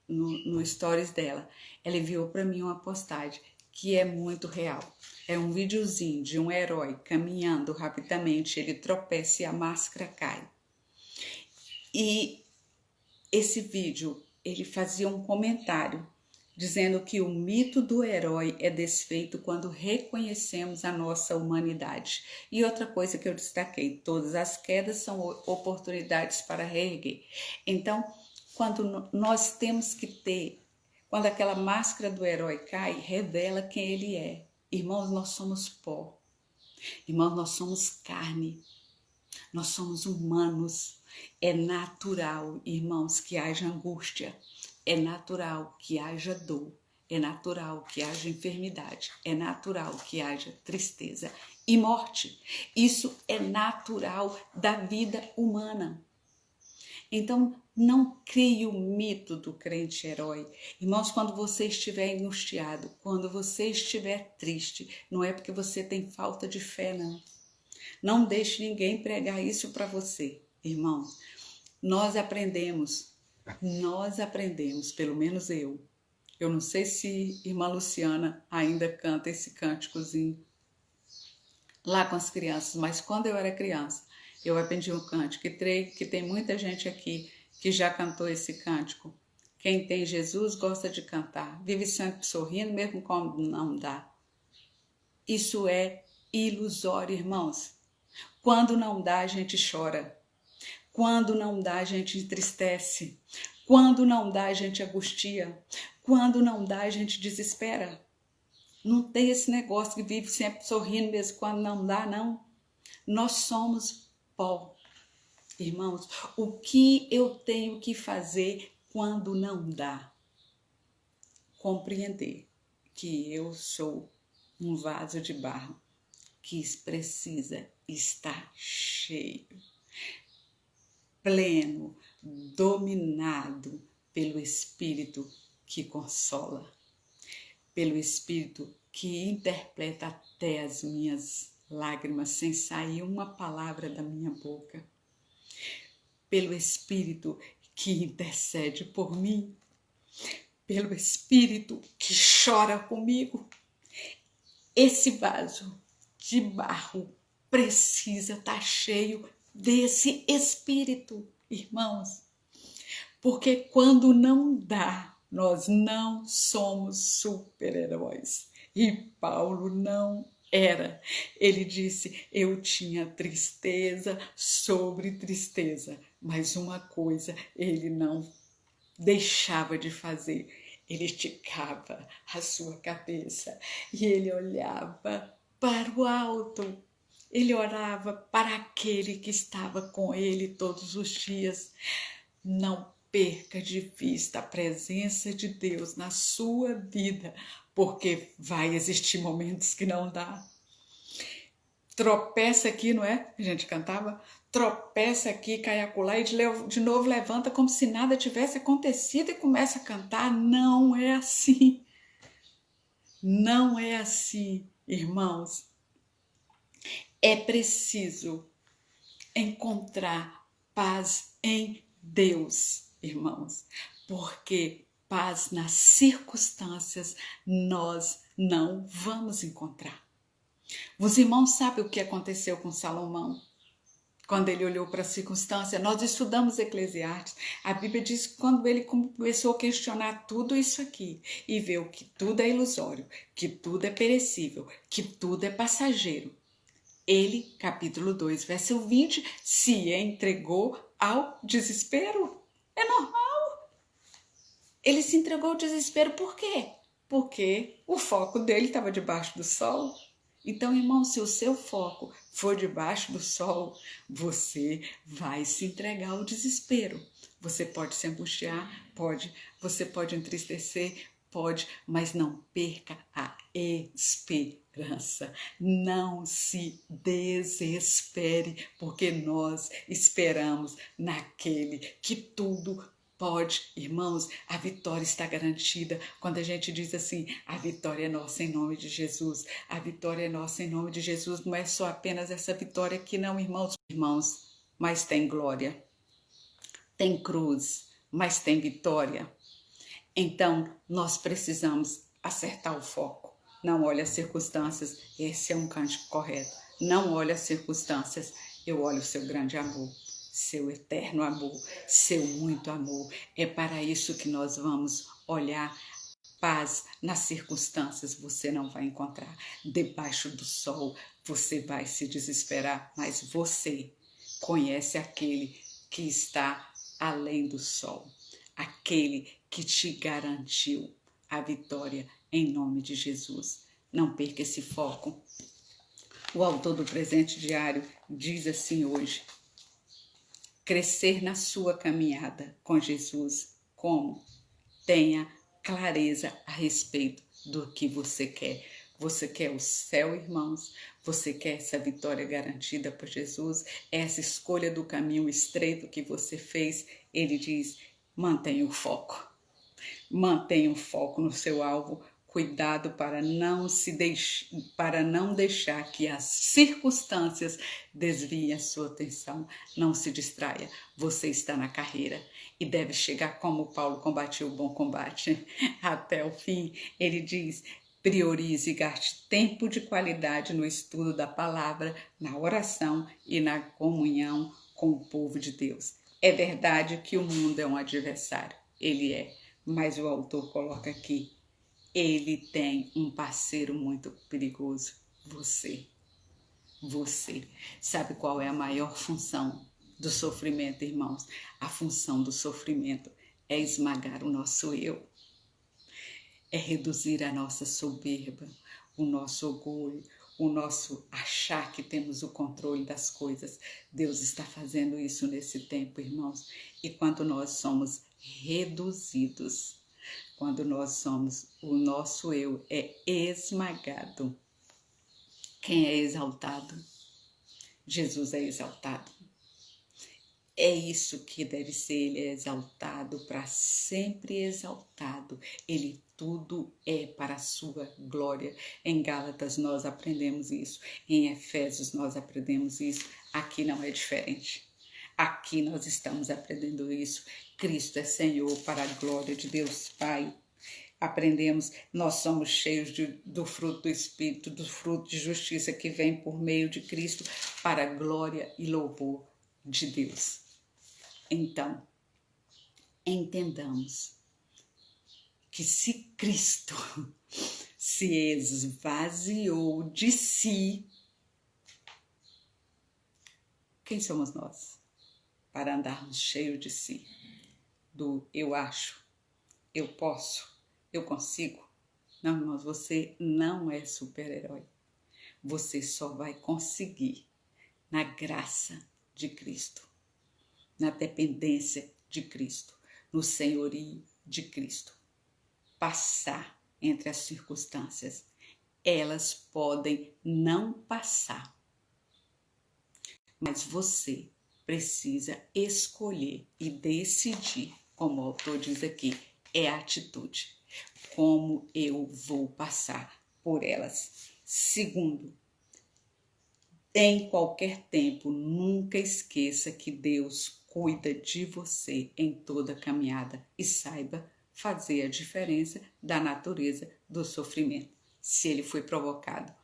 no stories dela. Ela enviou para mim uma postagem que é muito real. É um videozinho de um herói caminhando rapidamente, ele tropeça e a máscara cai. E esse vídeo, ele fazia um comentário dizendo que o mito do herói é desfeito quando reconhecemos a nossa humanidade. E outra coisa que eu destaquei, todas as quedas são oportunidades para reerguer. Então, quando nós temos que ter, quando aquela máscara do herói cai, revela quem ele é. Irmãos, nós somos pó. Irmãos, nós somos carne. Nós somos humanos. É natural, irmãos, que haja angústia. É natural que haja dor. É natural que haja enfermidade. É natural que haja tristeza e morte. Isso é natural da vida humana. Então, não crie o mito do crente herói. Irmãos, quando você estiver angustiado, quando você estiver triste, não é porque você tem falta de fé, não. Não deixe ninguém pregar isso para você, irmãos. Nós aprendemos, pelo menos eu. Eu não sei se irmã Luciana ainda canta esse cânticozinho lá com as crianças, mas quando eu era criança, eu aprendi um cântico, que tem muita gente aqui que já cantou esse cântico. Quem tem Jesus gosta de cantar, vive sempre sorrindo, mesmo quando não dá. Isso é ilusório, irmãos. Quando não dá, a gente chora. Quando não dá, a gente entristece. Quando não dá, a gente angustia. Quando não dá, a gente desespera. Não tem esse negócio que vive sempre sorrindo mesmo quando não dá, não. Nós somos pó. Irmãos, o que eu tenho que fazer quando não dá? Compreender que eu sou um vaso de barro que precisa estar cheio, pleno, dominado pelo Espírito que consola, pelo Espírito que interpreta até as minhas lágrimas sem sair uma palavra da minha boca, pelo Espírito que intercede por mim, pelo Espírito que chora comigo. esse vaso de barro precisa estar cheio desse Espírito, irmãos. Porque quando não dá, nós não somos super-heróis. E Paulo não era. Ele disse: eu tinha tristeza sobre tristeza, mas uma coisa ele não deixava de fazer. Ele esticava a sua cabeça e ele olhava para o alto. Ele orava para aquele que estava com ele todos os dias. Não perca de vista a presença de Deus na sua vida, porque vai existir momentos que não dá. Tropeça aqui, não é? A gente cantava. Tropeça aqui, cai acolá e de novo levanta como se nada tivesse acontecido e começa a cantar. Não é assim. Não é assim, irmãos. É preciso encontrar paz em Deus, irmãos, porque paz nas circunstâncias nós não vamos encontrar. Os irmãos sabem o que aconteceu com Salomão? Quando ele olhou para a circunstância, nós estudamos Eclesiastes, a Bíblia diz que quando ele começou a questionar tudo isso aqui e viu que tudo é ilusório, que tudo é perecível, que tudo é passageiro, ele, capítulo 2, verso 20, se entregou ao desespero. É normal. Ele se entregou ao desespero por quê? Porque o foco dele estava debaixo do sol. Então, irmão, se o seu foco for debaixo do sol, você vai se entregar ao desespero. Você pode se angustiar, pode. Você pode entristecer, pode, mas não perca a esperança. Não se desespere, porque nós esperamos naquele que tudo pode. Irmãos, a vitória está garantida. Quando a gente diz assim, a vitória é nossa em nome de Jesus. A vitória é nossa em nome de Jesus. Não é só apenas essa vitória aqui não, irmãos, mas tem glória. Tem cruz, mas tem vitória. Então, nós precisamos acertar o foco. Não olhe as circunstâncias, esse é um cântico correto. Não olhe as circunstâncias, eu olho o seu grande amor, seu eterno amor, seu muito amor. É para isso que nós vamos olhar. Paz nas circunstâncias você não vai encontrar. Debaixo do sol você vai se desesperar, mas você conhece aquele que está além do sol, aquele que te garantiu a vitória em nome de Jesus. Não perca esse foco. O autor do presente diário diz assim hoje: crescer na sua caminhada com Jesus, como? Tenha clareza a respeito do que você quer. Você quer o céu, irmãos? Você quer essa vitória garantida por Jesus? Essa escolha do caminho estreito que você fez? Ele diz: mantenha o foco. Mantenha o foco no seu alvo. Cuidado para não deixar que as circunstâncias desviem a sua atenção. Não se distraia. Você está na carreira e deve chegar como Paulo combateu o bom combate até o fim. Ele diz: priorize e gaste tempo de qualidade no estudo da palavra, na oração e na comunhão com o povo de Deus. É verdade que o mundo é um adversário. Ele é. Mas o autor coloca aqui: ele tem um parceiro muito perigoso, você. Você. Sabe qual é a maior função do sofrimento, irmãos? A função do sofrimento é esmagar o nosso eu, é reduzir a nossa soberba, o nosso orgulho, o nosso achar que temos o controle das coisas. Deus está fazendo isso nesse tempo, irmãos. E quando nós somos reduzidos, quando nós somos, o nosso eu é esmagado. Quem é exaltado? Jesus é exaltado. É isso que deve ser, ele é exaltado, para sempre exaltado. Ele tudo é para a sua glória. Em Gálatas nós aprendemos isso, em Efésios nós aprendemos isso. Aqui não é diferente. Aqui nós estamos aprendendo isso. Cristo é Senhor para a glória de Deus Pai. aprendemos, nós somos cheios do fruto do Espírito, do fruto de justiça que vem por meio de Cristo para a glória e louvor de Deus. Então, entendamos que se Cristo se esvaziou de si, quem somos nós para andarmos cheios de si? Do eu acho, eu posso, eu consigo. Não, irmãos, você não é super-herói. Você só vai conseguir na graça de Cristo, na dependência de Cristo, no senhorio de Cristo. Passar entre as circunstâncias. Elas podem não passar, mas você precisa escolher e decidir, como o autor diz aqui, é a atitude. Como eu vou passar por elas? Segundo, em qualquer tempo, nunca esqueça que Deus cuida de você em toda a caminhada e saiba fazer a diferença da natureza do sofrimento. Se ele foi provocado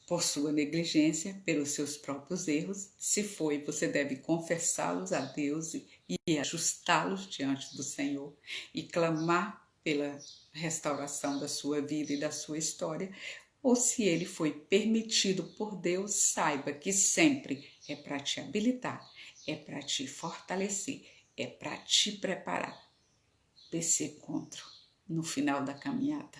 por sua negligência, pelos seus próprios erros, se foi, você deve confessá-los a Deus e ajustá-los diante do Senhor e clamar pela restauração da sua vida e da sua história. Ou se ele foi permitido por Deus, saiba que sempre é para te habilitar, é para te fortalecer, é para te preparar desse encontro no final da caminhada,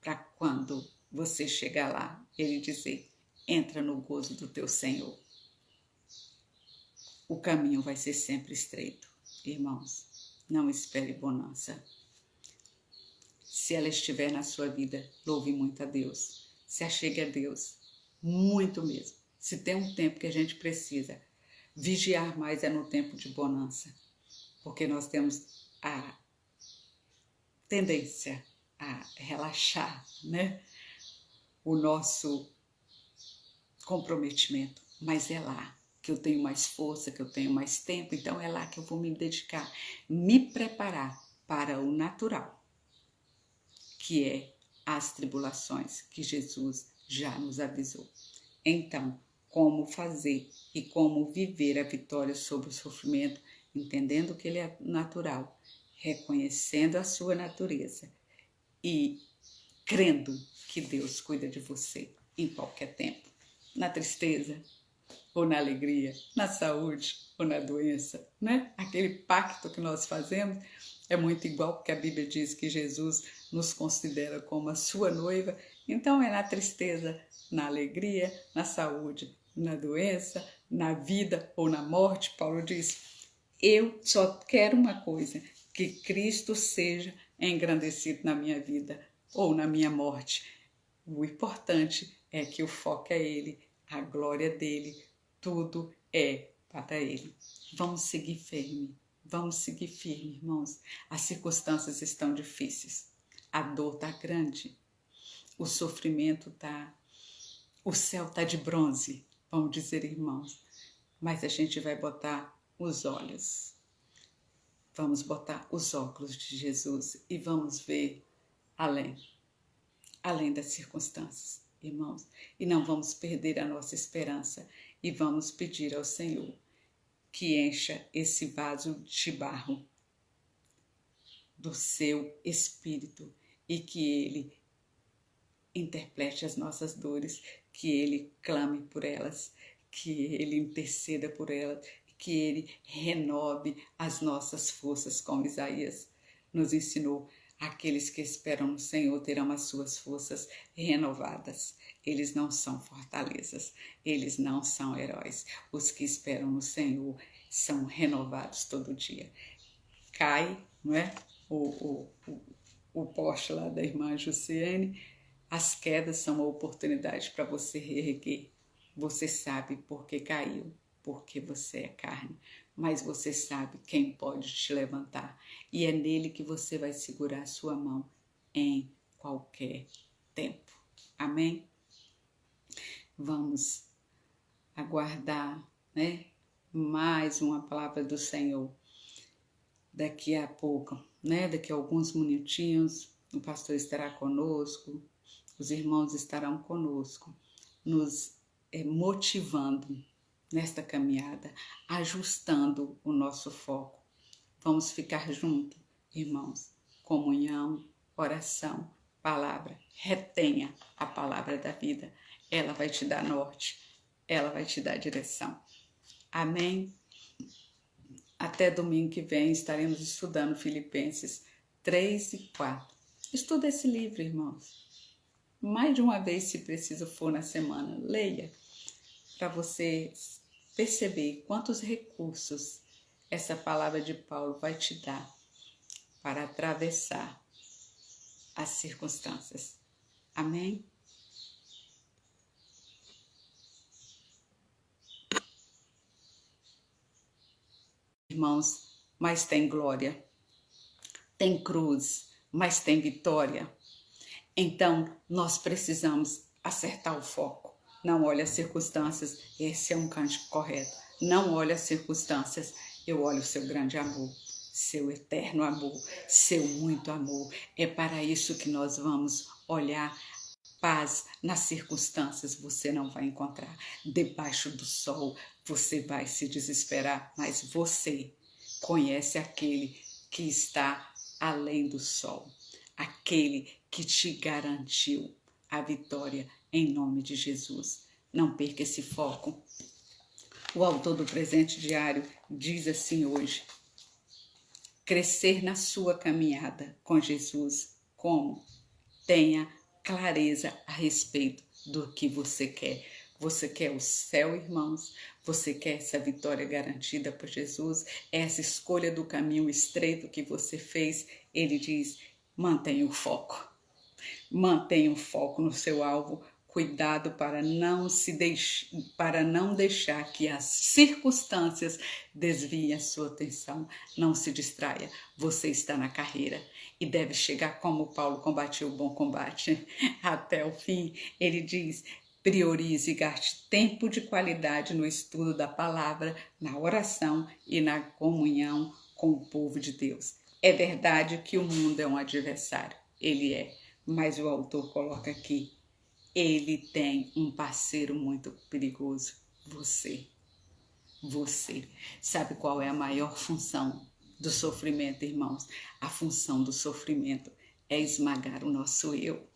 para quando você chegar lá, ele dizer, entra no gozo do teu Senhor. O caminho vai ser sempre estreito, irmãos, não espere bonança. Se ela estiver na sua vida, louve muito a Deus, se achegue a Deus, muito mesmo. Se tem um tempo que a gente precisa vigiar mais é no tempo de bonança, porque nós temos a tendência a relaxar, né? O nosso comprometimento, mas é lá que eu tenho mais força, que eu tenho mais tempo, então é lá que eu vou me dedicar, me preparar para o natural, que é as tribulações que Jesus já nos avisou. Então, como fazer e como viver a vitória sobre o sofrimento, entendendo que ele é natural, reconhecendo a sua natureza e crendo que Deus cuida de você em qualquer tempo, na tristeza ou na alegria, na saúde ou na doença, né? Aquele pacto que nós fazemos é muito igual, porque a Bíblia diz que Jesus nos considera como a sua noiva, então é na tristeza, na alegria, na saúde, na doença, na vida ou na morte. Paulo diz, eu só quero uma coisa, que Cristo seja engrandecido na minha vida ou na minha morte. O importante é que o foco é Ele, a glória dEle, tudo é para Ele. Vamos seguir firme, irmãos. As circunstâncias estão difíceis, a dor está grande, o sofrimento está, o céu está de bronze, vamos dizer, irmãos. Mas a gente vai botar os olhos, vamos botar os óculos de Jesus e vamos ver além das circunstâncias, irmãos. E não vamos perder a nossa esperança e vamos pedir ao Senhor que encha esse vaso de barro do seu Espírito e que Ele interprete as nossas dores, que Ele clame por elas, que Ele interceda por elas, que Ele renove as nossas forças, como Isaías nos ensinou. Aqueles que esperam no Senhor terão as suas forças renovadas. Eles não são fortalezas, eles não são heróis. Os que esperam no Senhor são renovados todo dia. Cai, não é? O poste lá da irmã Jussiane, as quedas são uma oportunidade para você reerguer. Você sabe por que caiu, porque você é carne, mas você sabe quem pode te levantar. E é nele que você vai segurar a sua mão em qualquer tempo. Amém? Vamos aguardar, né? Mais uma palavra do Senhor daqui a pouco, né? Daqui a alguns minutinhos o pastor estará conosco, os irmãos estarão conosco, nos motivando nesta caminhada, ajustando o nosso foco. Vamos ficar juntos, irmãos. Comunhão, oração, palavra. Retenha a palavra da vida. Ela vai te dar norte, ela vai te dar direção. Amém? Até domingo que vem estaremos estudando Filipenses 3 e 4. Estuda esse livro, irmãos. Mais de uma vez, se preciso for na semana. Leia, para você perceber quantos recursos essa palavra de Paulo vai te dar para atravessar as circunstâncias. Amém? Irmãos, mas tem glória, tem cruz, mas tem vitória. Então, nós precisamos acertar o foco. Não olhe as circunstâncias, esse é um cântico correto. Não olhe as circunstâncias, eu olho o seu grande amor, seu eterno amor, seu muito amor. É para isso que nós vamos olhar. Paz nas circunstâncias você não vai encontrar. Debaixo do sol você vai se desesperar, mas você conhece aquele que está além do sol, aquele que te garantiu a vitória em nome de Jesus. Não perca esse foco. O autor do presente diário diz assim hoje: crescer na sua caminhada com Jesus. Como? Tenha clareza a respeito do que você quer. Você quer o céu, irmãos? Você quer essa vitória garantida por Jesus? Essa escolha do caminho estreito que você fez? Ele diz: mantenha o foco. Mantenha o foco no seu alvo. Cuidado para não deixar que as circunstâncias desviem a sua atenção. Não se distraia. Você está na carreira e deve chegar como Paulo combateu o bom combate até o fim. Ele diz: priorize e gaste tempo de qualidade no estudo da palavra, na oração e na comunhão com o povo de Deus. É verdade que o mundo é um adversário. Ele é. Mas o autor coloca aqui: ele tem um parceiro muito perigoso, você. Você. Sabe qual é a maior função do sofrimento, irmãos? A função do sofrimento é esmagar o nosso eu,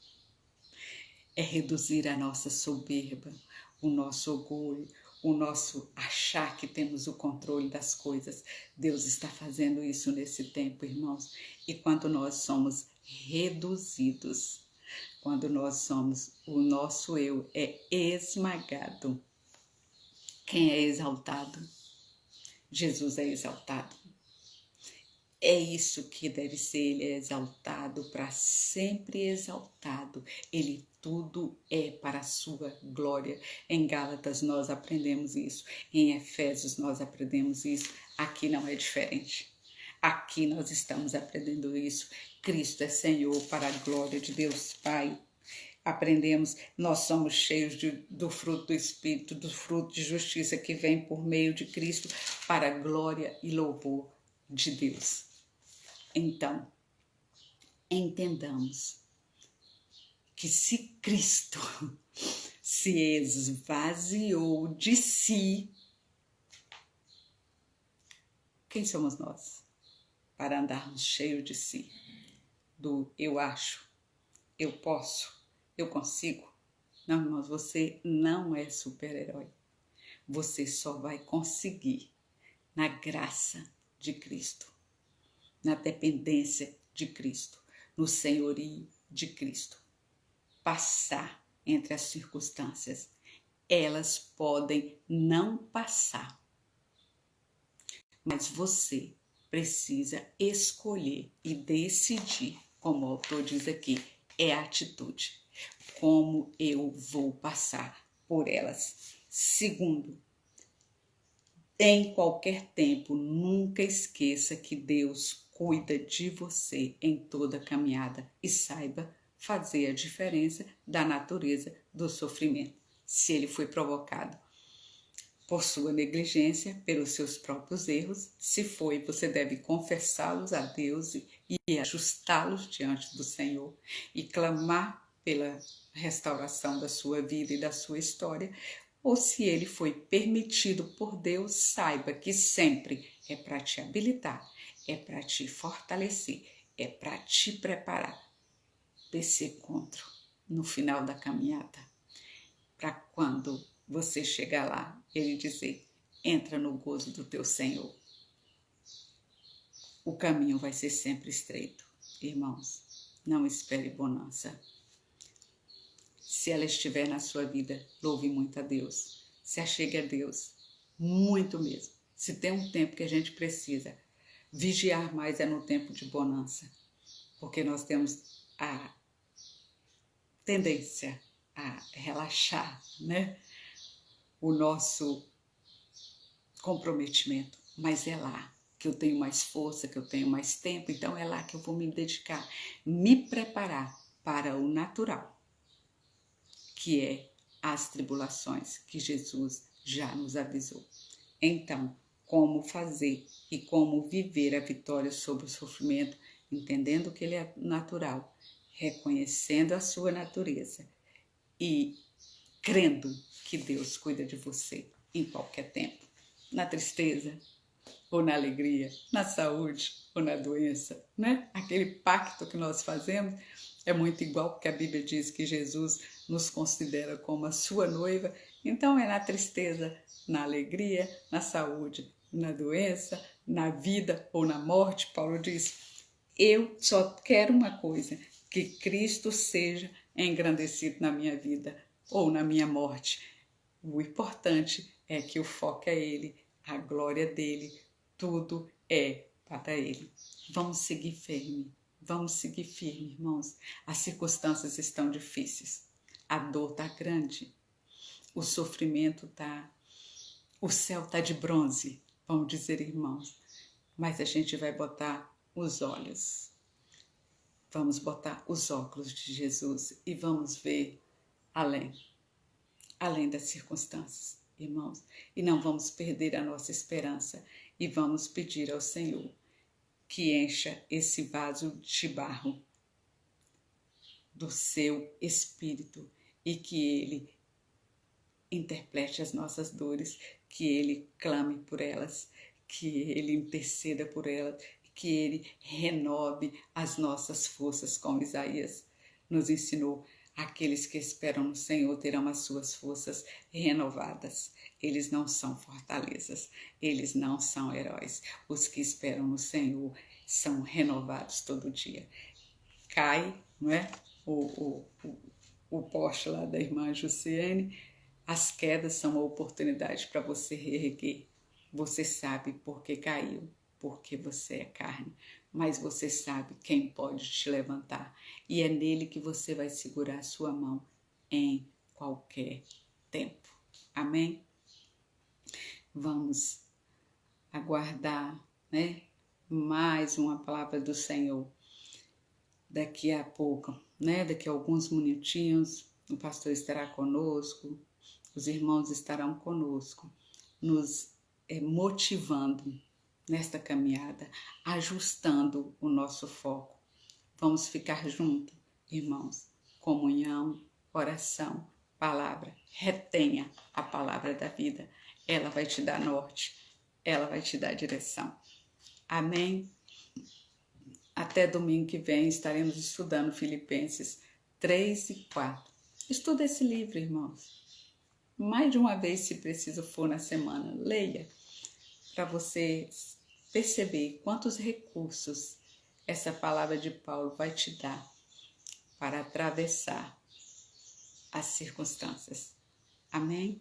é reduzir a nossa soberba, o nosso orgulho, o nosso achar que temos o controle das coisas. Deus está fazendo isso nesse tempo, irmãos. E quando nós somos reduzidos, quando nós somos, o nosso eu é esmagado. Quem é exaltado? Jesus é exaltado. É isso que deve ser, ele é exaltado, para sempre exaltado. Ele tudo é para a sua glória. Em Gálatas nós aprendemos isso, em Efésios nós aprendemos isso. Aqui não é diferente. Aqui nós estamos aprendendo isso. Cristo é Senhor para a glória de Deus Pai. Aprendemos, nós somos cheios do fruto do Espírito, do fruto de justiça que vem por meio de Cristo para a glória e louvor de Deus. Então, entendamos que se Cristo se esvaziou de si, quem somos nós para andarmos cheios de si? Do eu acho, eu posso, eu consigo. Não, irmãos, você não é super-herói. Você só vai conseguir na graça de Cristo, na dependência de Cristo, no senhorio de Cristo. Passar entre as circunstâncias. Elas podem não passar, mas você precisa escolher e decidir, como o autor diz aqui, é a atitude. Como eu vou passar por elas? Segundo, em qualquer tempo, nunca esqueça que Deus cuida de você em toda a caminhada e saiba fazer a diferença da natureza do sofrimento, se ele foi provocado por sua negligência, pelos seus próprios erros. Se foi, você deve confessá-los a Deus e ajustá-los diante do Senhor e clamar pela restauração da sua vida e da sua história. Ou se ele foi permitido por Deus, saiba que sempre é para te habilitar, é para te fortalecer, é para te preparar desse encontro no final da caminhada, para quando você chegar lá, ele dizer: entra no gozo do teu Senhor. O caminho vai ser sempre estreito. Irmãos, não espere bonança. Se ela estiver na sua vida, louve muito a Deus. Se achegue a Deus, muito mesmo. Se tem um tempo que a gente precisa vigiar mais, é no tempo de bonança. Porque nós temos a tendência a relaxar, né? O nosso comprometimento, mas é lá que eu tenho mais força, que eu tenho mais tempo, então é lá que eu vou me dedicar, me preparar para o natural, que é as tribulações que Jesus já nos avisou. Então, como fazer e como viver a vitória sobre o sofrimento, entendendo que ele é natural, reconhecendo a sua natureza e crendo que Deus cuida de você em qualquer tempo, na tristeza ou na alegria, na saúde ou na doença, né? Aquele pacto que nós fazemos é muito igual, porque a Bíblia diz que Jesus nos considera como a sua noiva. Então é na tristeza, na alegria, na saúde, na doença, na vida ou na morte. Paulo diz: eu só quero uma coisa, que Cristo seja engrandecido na minha vida ou na minha morte. O importante é que o foco é Ele, a glória dEle, tudo é para Ele. Vamos seguir firme, irmãos. As circunstâncias estão difíceis, a dor está grande, o sofrimento está, o céu está de bronze, vamos dizer, irmãos. Mas a gente vai botar os olhos, vamos botar os óculos de Jesus e vamos ver além das circunstâncias, irmãos. E não vamos perder a nossa esperança e vamos pedir ao Senhor que encha esse vaso de barro do seu Espírito e que Ele interprete as nossas dores, que Ele clame por elas, que Ele interceda por elas, que Ele renove as nossas forças, como Isaías nos ensinou. Aqueles que esperam no Senhor terão as suas forças renovadas. Eles não são fortalezas, eles não são heróis. Os que esperam no Senhor são renovados todo dia. Cai, não é? O poste lá da irmã Jussiene, as quedas são uma oportunidade para você reerguer. Você sabe por que caiu, porque você é carne, mas você sabe quem pode te levantar e é nele que você vai segurar a sua mão em qualquer tempo. Amém? Vamos aguardar, né? Mais uma palavra do Senhor daqui a pouco, né? Daqui a alguns minutinhos, o pastor estará conosco, os irmãos estarão conosco, nos motivando nesta caminhada, ajustando o nosso foco. Vamos ficar juntos, irmãos. Comunhão, oração, palavra. Retenha a palavra da vida. Ela vai te dar norte, ela vai te dar direção. Amém? Até domingo que vem estaremos estudando Filipenses 3 e 4. Estuda esse livro, irmãos. Mais de uma vez, se preciso for na semana. Leia, para você perceber quantos recursos essa palavra de Paulo vai te dar para atravessar as circunstâncias. Amém?